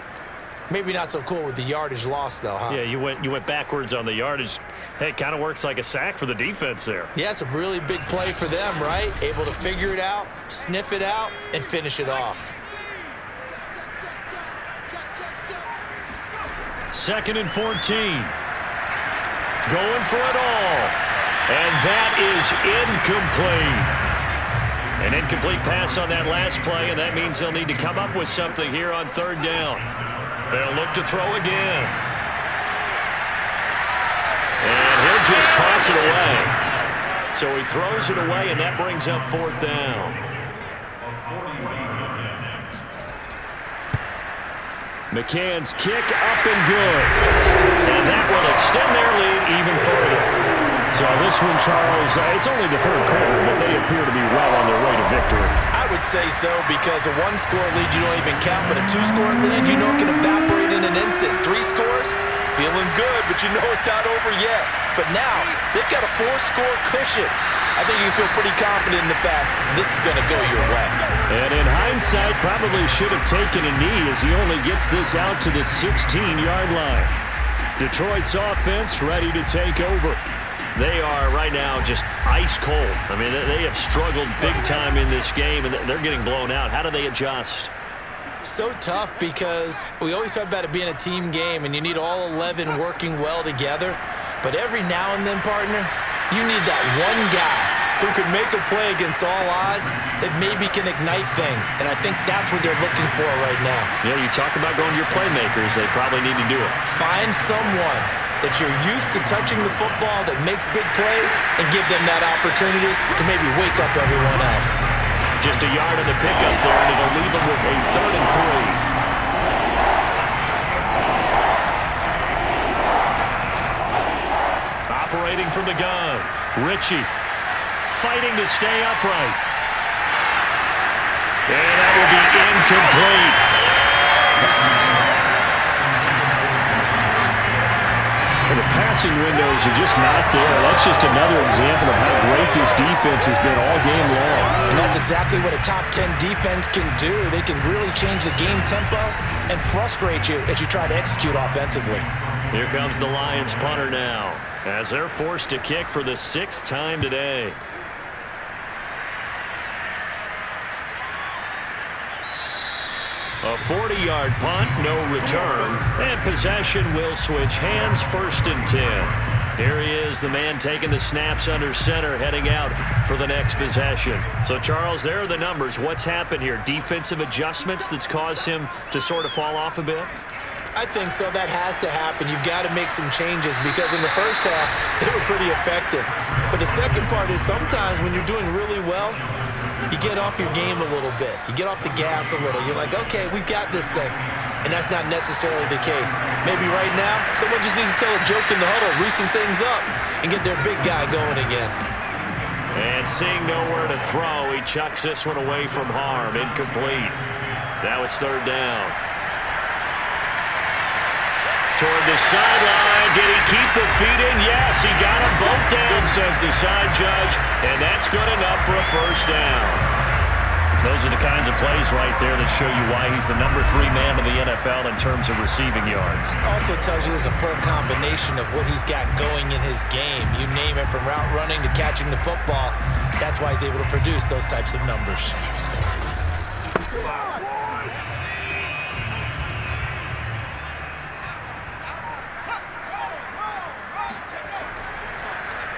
Maybe not so cool with the yardage loss, though, huh? Yeah, you went backwards on the yardage. Hey, it kind of works like a sack for the defense there. Yeah, it's a really big play for them, right? Able to figure it out, sniff it out, and finish it off. 2nd and 14. Going for it all. And that is incomplete. An incomplete pass on that last play, and that means they'll need to come up with something here on 3rd down. They'll look to throw again. And he'll just toss it away. So he throws it away, and that brings up 4th down. McCann's kick up and good. And that will extend their lead even further. So this one, Charles, it's only the 3rd quarter, but they appear to be well on their way to victory. I would say so, because a 1-score lead you don't even count, but a 2-score lead you know can evaporate in an instant. 3 scores, feeling good, but you know it's not over yet. But now, they've got a 4-score cushion. I think you can feel pretty confident in the fact this is going to go your way. And in hindsight, probably should have taken a knee as he only gets this out to the 16-yard line. Detroit's offense ready to take over. They are right now just ice cold. I mean, they have struggled big time in this game, and they're getting blown out. How do they adjust? So tough, because we always talk about it being a team game, and you need all 11 working well together. But every now and then, partner, you need that one guy who could make a play against all odds that maybe can ignite things. And I think that's what they're looking for right now. Yeah, you talk about going to your playmakers. They probably need to do it. Find someone that you're used to touching the football that makes big plays and give them that opportunity to maybe wake up everyone else. Just a yard of the pickup there, and it'll leave them with a 3rd and 3. Operating from the gun, Ritchie fighting to stay upright. And that will be incomplete. And the passing windows are just not there. That's just another example of how great this defense has been all game long. And that's exactly what a top 10 defense can do. They can really change the game tempo and frustrate you as you try to execute offensively. Here comes the Lions punter now, as they're forced to kick for the 6th time today. A 40-yard punt, no return, and possession will switch hands, 1st and 10. Here he is, the man taking the snaps under center, heading out for the next possession. So, Charles, there are the numbers. What's happened here? Defensive adjustments that's caused him to sort of fall off a bit? I think so. That has to happen. You've got to make some changes, because in the first half, they were pretty effective. But the second part is sometimes when you're doing really well, you get off your game a little bit. You get off the gas a little. You're like, okay, we've got this thing. And that's not necessarily the case. Maybe right now, someone just needs to tell a joke in the huddle, loosen things up, and get their big guy going again. And seeing nowhere to throw, he chucks this one away from harm. Incomplete. Now it's 3rd down. Toward the sideline. Did he keep the feet in? Yes, he got them both down, says the side judge. And that's good enough for a 1st down. Those are the kinds of plays right there that show you why he's the number 3 man in the NFL in terms of receiving yards. Also tells you there's a full combination of what he's got going in his game. You name it, from route running to catching the football. That's why he's able to produce those types of numbers.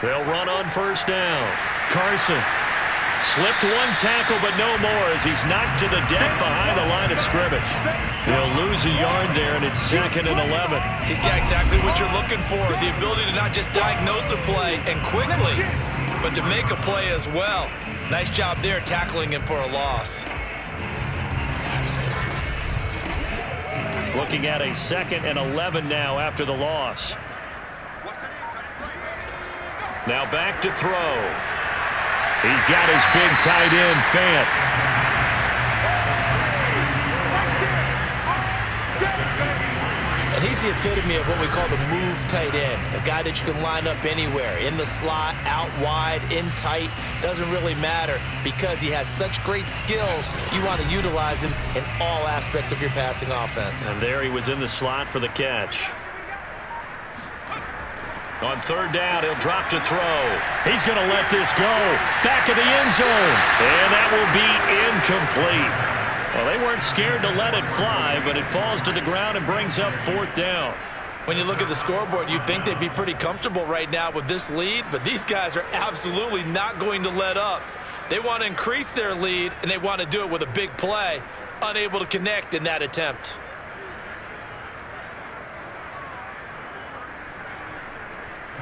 They'll run on 1st down. Carson slipped one tackle, but no more, as he's knocked to the deck behind the line of scrimmage. They'll lose a yard there, and it's 2nd and 11. He's got exactly what you're looking for, the ability to not just diagnose a play and quickly, but to make a play as well. Nice job there tackling him for a loss. Looking at a 2nd and 11 now after the loss. Now back to throw. He's got his big tight end, Fant. And he's the epitome of what we call the move tight end, a guy that you can line up anywhere, in the slot, out wide, in tight, doesn't really matter because he has such great skills. You want to utilize him in all aspects of your passing offense. And there he was in the slot for the catch. On third down, he'll drop to throw. He's going to let this go. Back of the end zone. And that will be incomplete. Well, they weren't scared to let it fly, but it falls to the ground and brings up fourth down. When you look at the scoreboard, you'd think they'd be pretty comfortable right now with this lead, but these guys are absolutely not going to let up. They want to increase their lead, and they want to do it with a big play. Unable to connect in that attempt.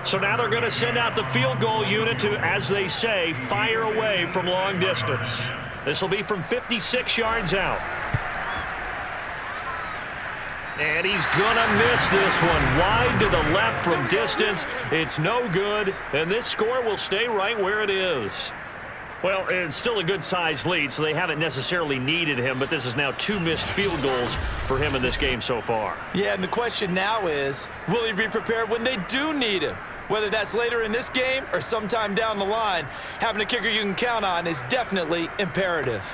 So now they're going to send out the field goal unit to, as they say, fire away from long distance. This will be from 56 yards out. And he's going to miss this one. Wide to the left from distance. It's no good, and this score will stay right where it is. Well, it's still a good-sized lead, so they haven't necessarily needed him, but this is now 2 missed field goals for him in this game so far. Yeah, and the question now is, will he be prepared when they do need him? Whether that's later in this game or sometime down the line, having a kicker you can count on is definitely imperative.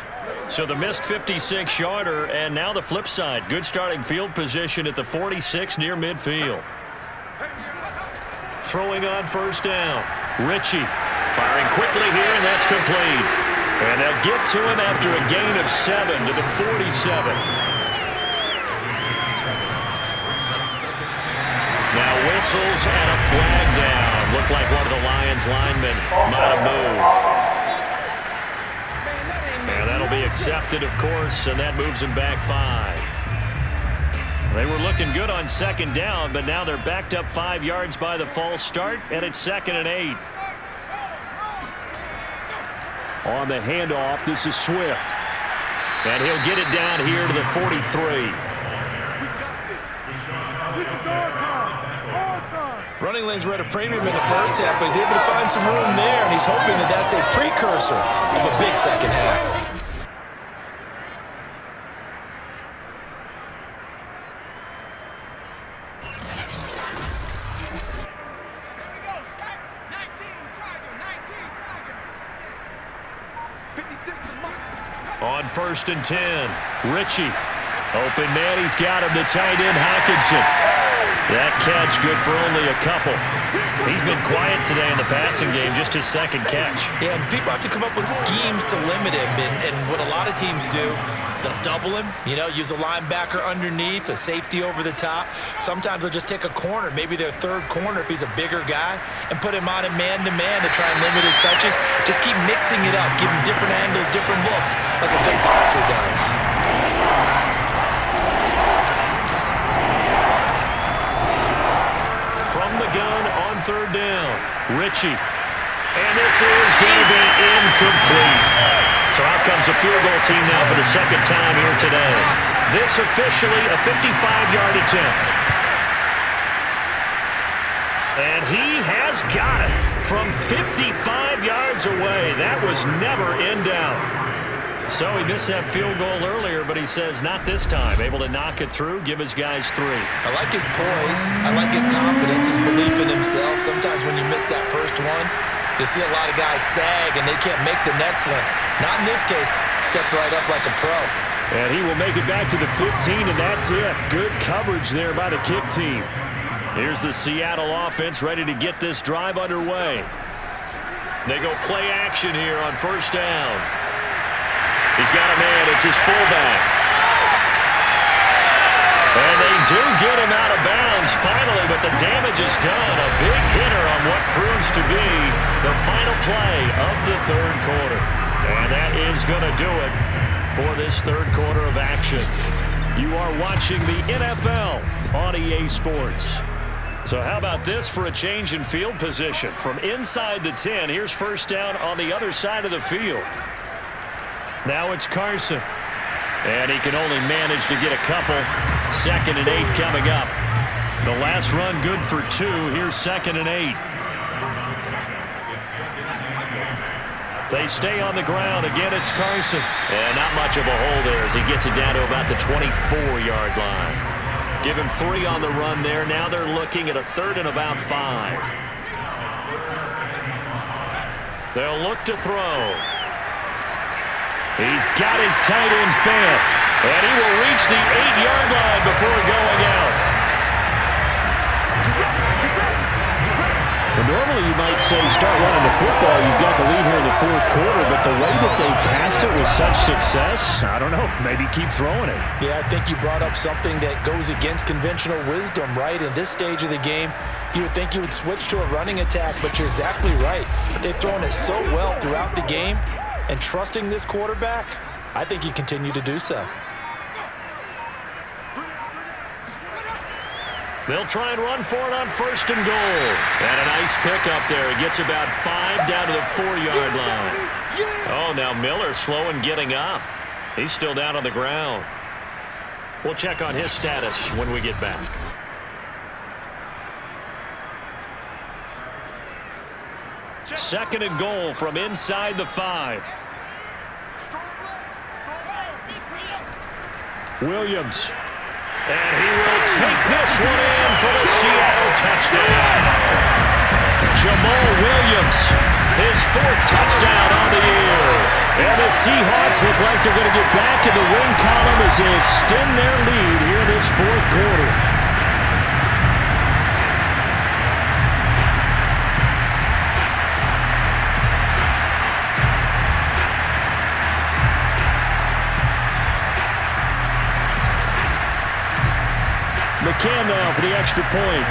So the missed 56-yarder, and now the flip side. Good starting field position at the 46 near midfield. Throwing on first down. Ritchie firing quickly here, and that's complete. And they'll get to him after a gain of 7 to the 47. Now whistles and a flag down. Looked like one of the Lions linemen might have moved. And that'll be accepted, of course, and that moves him back 5. They were looking good on second down, but now they're backed up 5 yards by the false start, and it's 2nd and 8. On the handoff, this is Swift. And he'll get it down here to the 43. Running lanes were at a premium in the first half, but he's able to find some room there, and he's hoping that that's a precursor of a big second half. On 1st and 10, Ritchie. Open man, he's got him, the tight end, Hockenson. That catch good for only a couple. He's been quiet today in the passing game, just his 2nd catch. Yeah, and people have to come up with schemes to limit him, and what a lot of teams do, they'll double him, use a linebacker underneath, a safety over the top. Sometimes they'll just take a corner, maybe their 3rd corner if he's a bigger guy, and put him on a man-to-man to try and limit his touches. Just keep mixing it up, give him different angles, different looks, like a good boxer does. From the gun on 3rd down, Ritchie. And this is going to be incomplete. So out comes the field goal team now for the 2nd time here today. This officially a 55-yard attempt. And he has got it from 55 yards away. That was never in doubt. So he missed that field goal earlier, but he says not this time. Able to knock it through, give his guys 3. I like his poise. I like his confidence, his belief in himself. Sometimes when you miss that first one, you see a lot of guys sag and they can't make the next one. Not in this case. Stepped right up like a pro. And he will make it back to the 15, and that's it. Good coverage there by the kick team. Here's the Seattle offense ready to get this drive underway. They go play action here on first down. He's got a man. It's his fullback. And they do get him out of bounds finally, but the damage is done. A big hitter on what proves to be the final play of the 3rd quarter. And that is going to do it for this 3rd quarter of action. You are watching the NFL on EA Sports. So how about this for a change in field position? From inside the 10, here's first down on the other side of the field. Now it's Carson. And he can only manage to get a couple. 2nd and 8 coming up. The last run good for 2. Here's 2nd and 8. They stay on the ground. Again, it's Carson. And not much of a hole there as he gets it down to about the 24-yard line. Give him 3 on the run there. Now they're looking at a 3rd and about 5. They'll look to throw. He's got his tight end fed. And he will reach the 8-yard line before going out. Well, normally you might say start running the football. You've got the lead here in the 4th quarter, but the way that they passed it with such success, I don't know, maybe keep throwing it. Yeah, I think you brought up something that goes against conventional wisdom, right? In this stage of the game, you would think you would switch to a running attack, but you're exactly right. They've thrown it so well throughout the game, and trusting this quarterback, I think you continue to do so. They'll try and run for it on 1st and goal. And a nice pickup there. He gets about 5 down to the 4-yard line. Oh, now Miller slow in getting up. He's still down on the ground. We'll check on his status when we get back. Second and goal from inside the 5. Williams. And he will take this one in for the Seattle touchdown. Jamal Williams, his 4th touchdown on the year. And the Seahawks look like they're going to get back in the win column as they extend their lead here in this 4th quarter. McCann now for the extra point.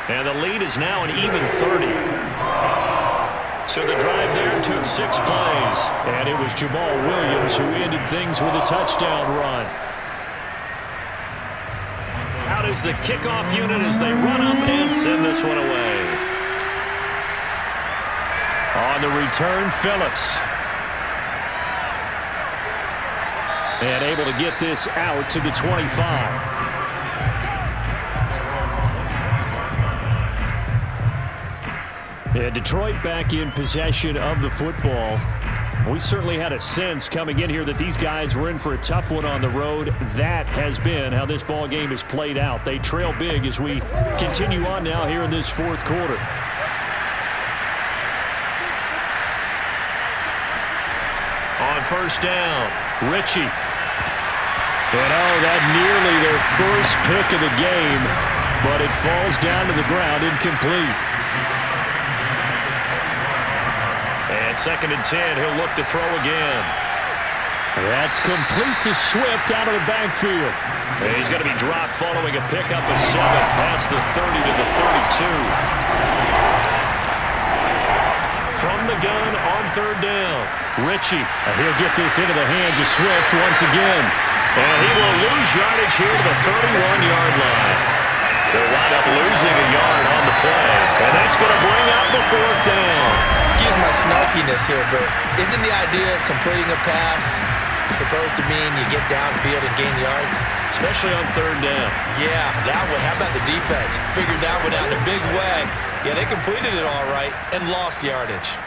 And the lead is now an even 30. So the drive there took 6 plays. And it was Jamal Williams who ended things with a touchdown run. Out is the kickoff unit as they run up and send this one away. On the return, Phillips. And able to get this out to the 25. And Detroit back in possession of the football. We certainly had a sense coming in here that these guys were in for a tough one on the road. That has been how this ball game has played out. They trail big as we continue on now here in this 4th quarter. On 1st down, Ritchie. And that nearly their first pick of the game, but it falls down to the ground incomplete. And 2nd and 10, he'll look to throw again. That's complete to Swift out of the backfield. And he's going to be dropped following a pickup of 7 past the 30 to the 32. From the gun on 3rd down, Ritchie. He'll get this into the hands of Swift once again. And he will lose yardage here to the 31-yard line. They'll wind up losing a yard on the play. And that's going to bring up the 4th down. Excuse my snarkiness here, but isn't the idea of completing a pass supposed to mean you get downfield and gain yards? Especially on 3rd down. Yeah, that one. How about the defense? Figured that one out in a big way. Yeah, they completed it all right and lost yardage.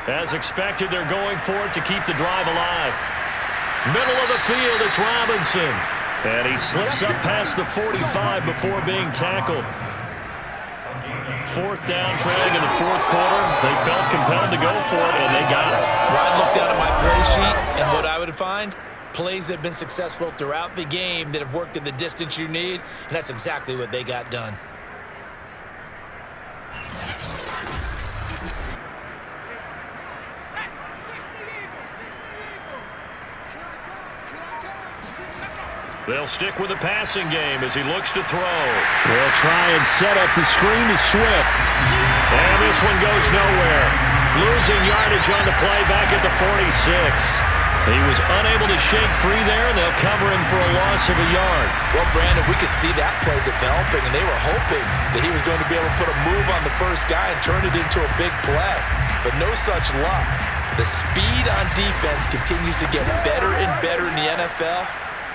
As expected, they're going for it to keep the drive alive. Middle of the field, it's Robinson. And he slips up past the 45 before being tackled. 4th down, trailing in the 4th quarter. They felt compelled to go for it, and they got it. Ryan looked down at my play sheet, and what I would find, plays have been successful throughout the game that have worked at the distance you need, and that's exactly what they got done. They'll stick with the passing game as he looks to throw. They'll try and set up the screen to Swift. And this one goes nowhere. Losing yardage on the play back at the 46. He was unable to shake free there. They'll cover him for a loss of a yard. Well, Brandon, we could see that play developing, and they were hoping that he was going to be able to put a move on the first guy and turn it into a big play. But no such luck. The speed on defense continues to get better and better in the NFL.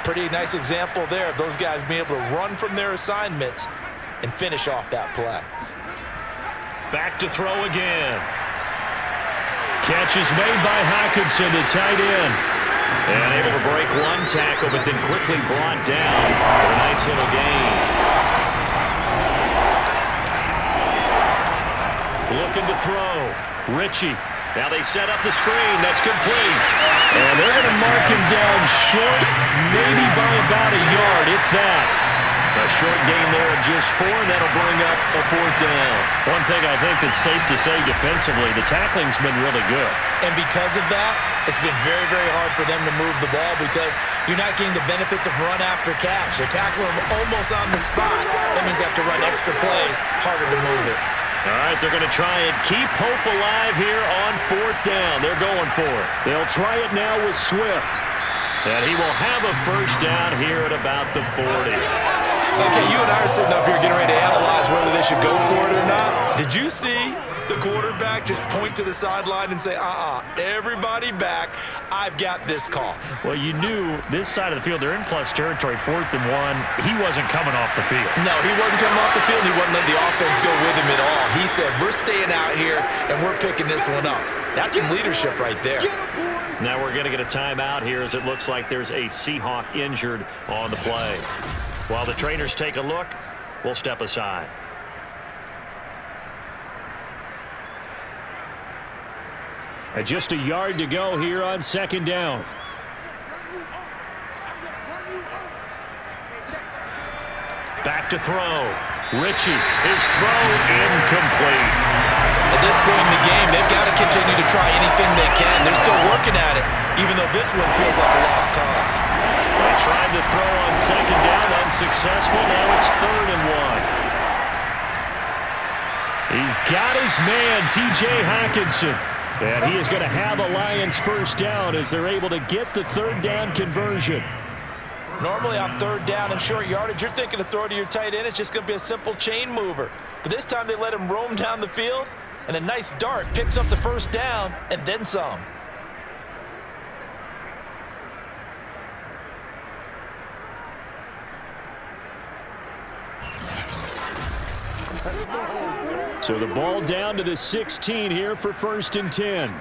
Pretty nice example there of those guys being able to run from their assignments and finish off that play. Back to throw again. Catch is made by Hockenson, the tight end. And able to break one tackle, but then quickly brought down for a nice little gain. Looking to throw. Richie. Now they set up the screen. That's complete. And they're going to mark him down short, maybe by about a yard, if that. A short gain there of just 4, and that'll bring up a 4th down. One thing I think that's safe to say defensively, the tackling's been really good. And because of that, it's been very, very hard for them to move the ball because you're not getting the benefits of run after catch. They're tackling them almost on the spot. That means they have to run extra plays, harder to move it. All right, they're going to try and keep hope alive here on 4th down. They're going for it. They'll try it now with Swift. And he will have a 1st down here at about the 40. Okay, you and I are sitting up here getting ready to analyze whether they should go for it or not. Did you see the quarterback just point to the sideline and say, everybody back, I've got this call? Well, you knew this side of the field, they're in plus territory, 4th and 1. He wasn't coming off the field. No, he wasn't coming off the field. He wasn't letting the offense go with him at all. He said, we're staying out here, and we're picking this one up. That's some leadership right there. Now we're going to get a timeout here as it looks like there's a Seahawk injured on the play. While the trainers take a look, we'll step aside. Just a yard to go here on 2nd down. Back to throw. Richie, his throw incomplete. At this point in the game, they've got to continue to try anything they can. They're still working at it, even though this one feels like a lost cause. They tried to throw on 2nd down, unsuccessful. Now it's 3rd and 1. He's got his man, T.J. Hockenson. And he is going to have a Lions 1st down as they're able to get the 3rd down conversion. Normally on 3rd down and short yardage, you're thinking to throw to your tight end. It's just going to be a simple chain mover. But this time they let him roam down the field, and a nice dart picks up the 1st down and then some. So the ball down to the 16 here for 1st and 10.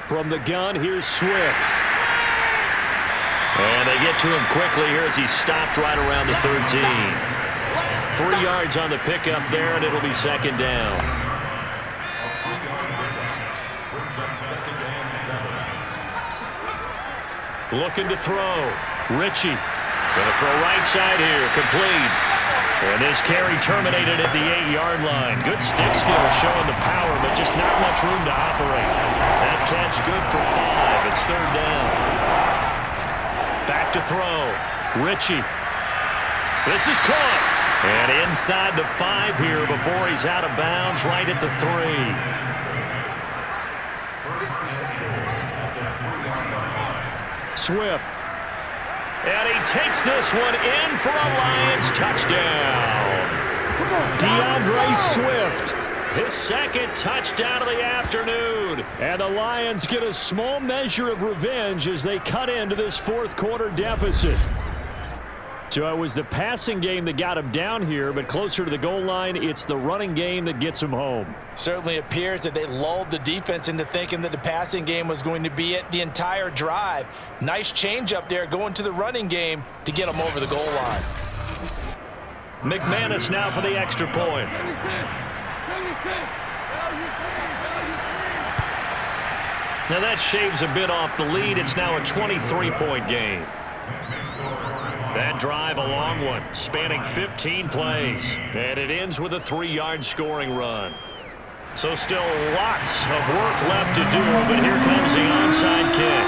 From the gun, here's Swift. And they get to him quickly here as he stopped right around the 13. 3 yards on the pickup there, and it'll be 2nd down. Looking to throw. Richie. Going to throw right side here. Complete. And this carry terminated at the 8-yard line. Good stick skill showing the power, but just not much room to operate. That catch good for 5. It's 3rd down. Back to throw. Richie. This is caught. And inside the 5 here before he's out of bounds, right at the 3. Swift. And he takes this one in for a Lions touchdown. DeAndre Swift. His 2nd touchdown of the afternoon. And the Lions get a small measure of revenge as they cut into this 4th quarter deficit. So it was the passing game that got him down here, but closer to the goal line, it's the running game that gets him home. Certainly appears that they lulled the defense into thinking that the passing game was going to be it the entire drive. Nice change up there going to the running game to get them over the goal line. McManus now for the extra point. Now that shaves a bit off the lead. It's now a 23-point game. That drive, a long one, spanning 15 plays. And it ends with a 3-yard scoring run. So still lots of work left to do, but here comes the onside kick.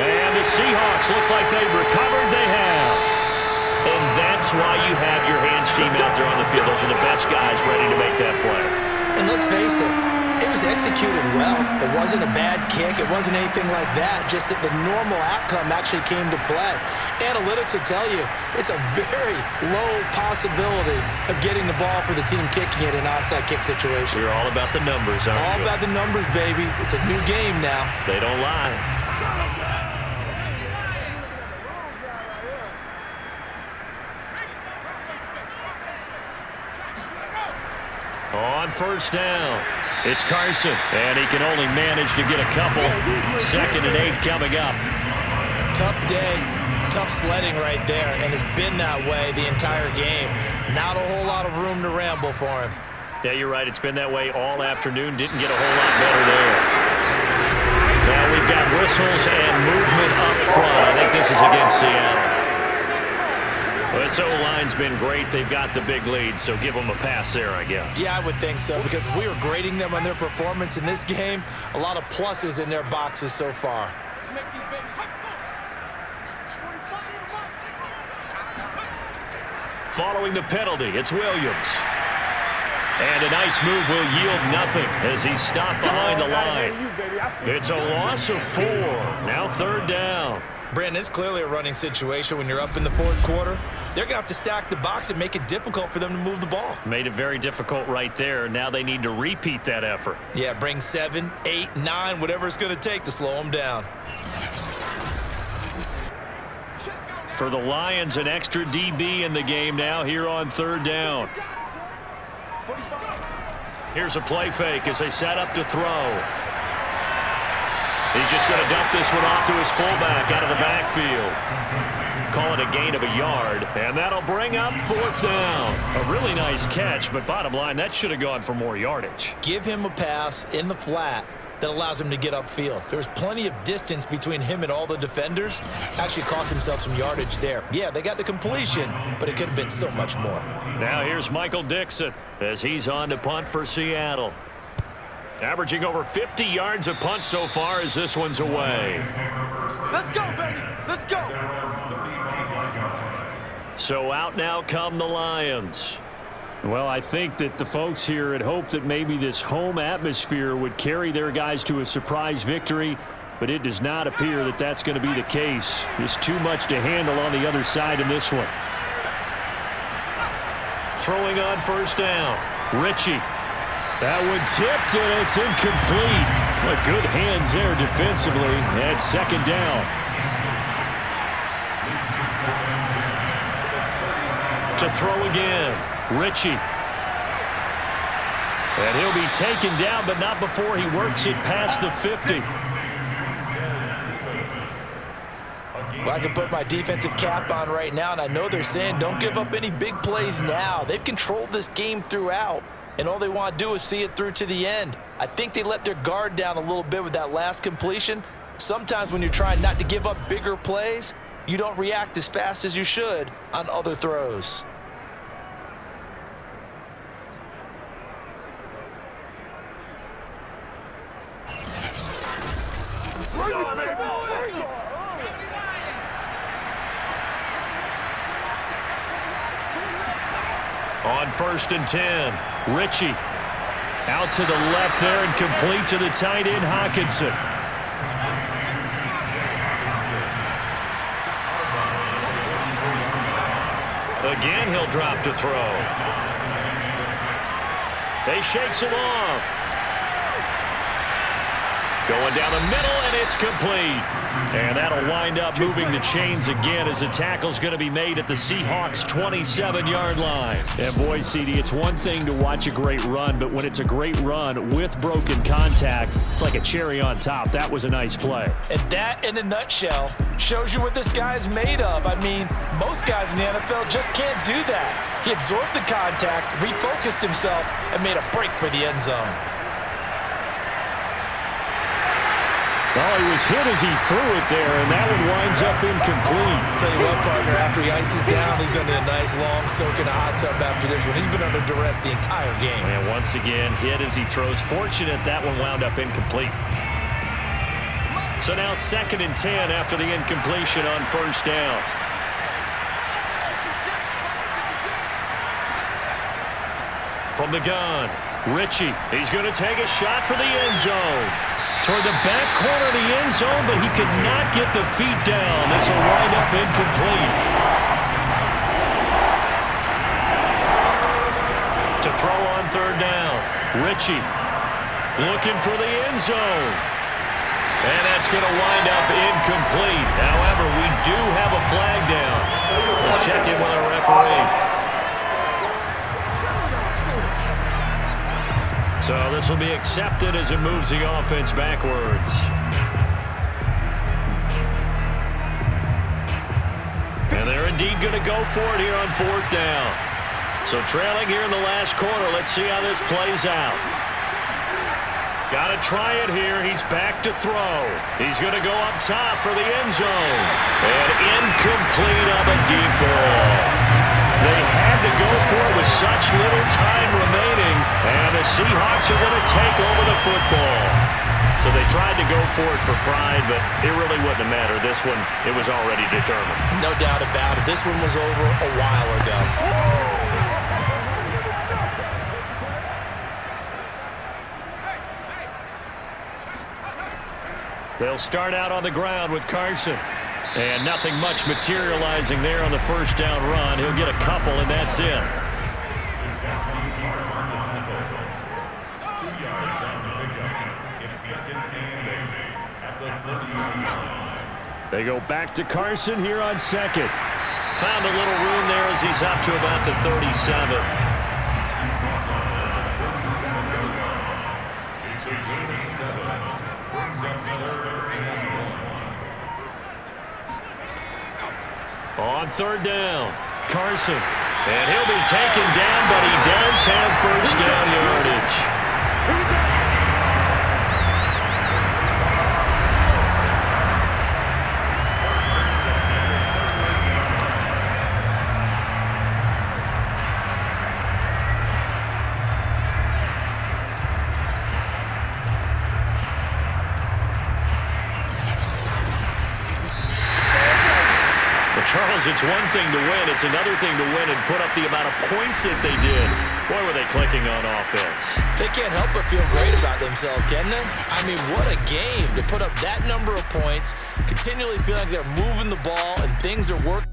And the Seahawks, looks like they've recovered. They have. And that's why you have your hands team out there on the field. Those are the best guys ready to make that play. And let's face it, it was executed well. It wasn't a bad kick. It wasn't anything like that. Just that the normal outcome actually came to play. Analytics will tell you it's a very low possibility of getting the ball for the team kicking it in an onside kick situation. You're all about the numbers, aren't you? All about the numbers, baby. It's a new game now. They don't lie. On first down, it's Carson, and he can only manage to get a couple. 2nd and 8 coming up. Tough day, tough sledding right there, and it's been that way the entire game. Not a whole lot of room to ramble for him. Yeah, you're right. It's been that way all afternoon. Didn't get a whole lot better there. Now we've got whistles and movement up front. I think this is against Seattle. Well, this O-line's been great. They've got the big lead, so give them a pass there, I guess. Yeah, I would think so, because we were grading them on their performance in this game. A lot of pluses in their boxes so far. Following the penalty, it's Williams. And a nice move will yield nothing as he's stopped behind the line. It's a loss of 4. Now 3rd down. Brandon, it's clearly a running situation when you're up in the 4th quarter. They're going to have to stack the box and make it difficult for them to move the ball. Made it very difficult right there. Now they need to repeat that effort. Yeah, bring 7, 8, 9, whatever it's going to take to slow them down. For the Lions, an extra DB in the game now here on 3rd down. Here's a play fake as they set up to throw. He's just going to dump this one off to his fullback out of the backfield. Call it a gain of a yard, and that'll bring up 4th down. A really nice catch, but bottom line, that should have gone for more yardage. Give him a pass in the flat that allows him to get upfield. There's plenty of distance between him and all the defenders. Actually cost himself some yardage there. Yeah, they got the completion, but it could have been so much more. Now here's Michael Dixon as he's on to punt for Seattle. Averaging over 50 yards a punt so far as this one's away. Let's go, baby. Let's go. So out now come the Lions. Well, I think that the folks here had hoped that maybe this home atmosphere would carry their guys to a surprise victory, but it does not appear that that's going to be the case. Just too much to handle on the other side in this one. Throwing on first down, Ritchie. That one tipped, and it's incomplete. Well, good hands there defensively at 2nd down. To throw again, Ritchie. And he'll be taken down, but not before he works it past the 50. Well, I can put my defensive cap on right now, and I know they're saying don't give up any big plays now. They've controlled this game throughout, and all they want to do is see it through to the end. I think they let their guard down a little bit with that last completion. Sometimes when you're trying not to give up bigger plays, you don't react as fast as you should on other throws. On 1st and 10, Ritchie. Out to the left there and complete to the tight end, Hawkinson. Again, he'll drop to throw. He shakes him off. Going down the middle, and it's complete. And that'll wind up moving the chains again as the tackle's going to be made at the Seahawks' 27-yard line. And boy, CD, it's one thing to watch a great run, but when it's a great run with broken contact, it's like a cherry on top. That was a nice play. And that, in a nutshell, shows you what this guy's made of. I mean, most guys in the NFL just can't do that. He absorbed the contact, refocused himself, and made a break for the end zone. Well, he was hit as he threw it there, and that one winds up incomplete. Tell you what, partner, after he ices down, he's going to need a nice long soak in a hot tub after this one. He's been under duress the entire game. And once again, hit as he throws. Fortunate that one wound up incomplete. So now 2nd and 10 after the incompletion on first down. From the gun, Ritchie. He's going to take a shot for the end zone. Toward the back corner of the end zone, but he could not get the feet down. This will wind up incomplete. To throw on 3rd down, Ritchie looking for the end zone. And that's going to wind up incomplete. However, we do have a flag down. Let's check in with our referee. So this will be accepted as it moves the offense backwards. And they're indeed going to go for it here on 4th down. So trailing here in the last quarter. Let's see how this plays out. Got to try it here. He's back to throw. He's going to go up top for the end zone. And incomplete on the deep ball. They had to go for it with such little time remaining. And the Seahawks are going to take over the football. So they tried to go for it for pride, but it really wouldn't have mattered. This one, it was already determined. No doubt about it. This one was over a while ago. They'll start out on the ground with Carson. And nothing much materializing there on the first down run. He'll get a couple, and that's it. 2 yards on the pickup. It's 2nd and 8 at the 30-yard line. They go back to Carson here on 2nd. Found a little room there as he's up to about the 37. On 3rd down, Carson. And he'll be taken down, but he does have first down yardage. Charles, it's one thing to win. It's another thing to win and put up the amount of points that they did. Boy, were they clicking on offense. They can't help but feel great about themselves, can they? I mean, what a game to put up that number of points, continually feeling like they're moving the ball and things are working.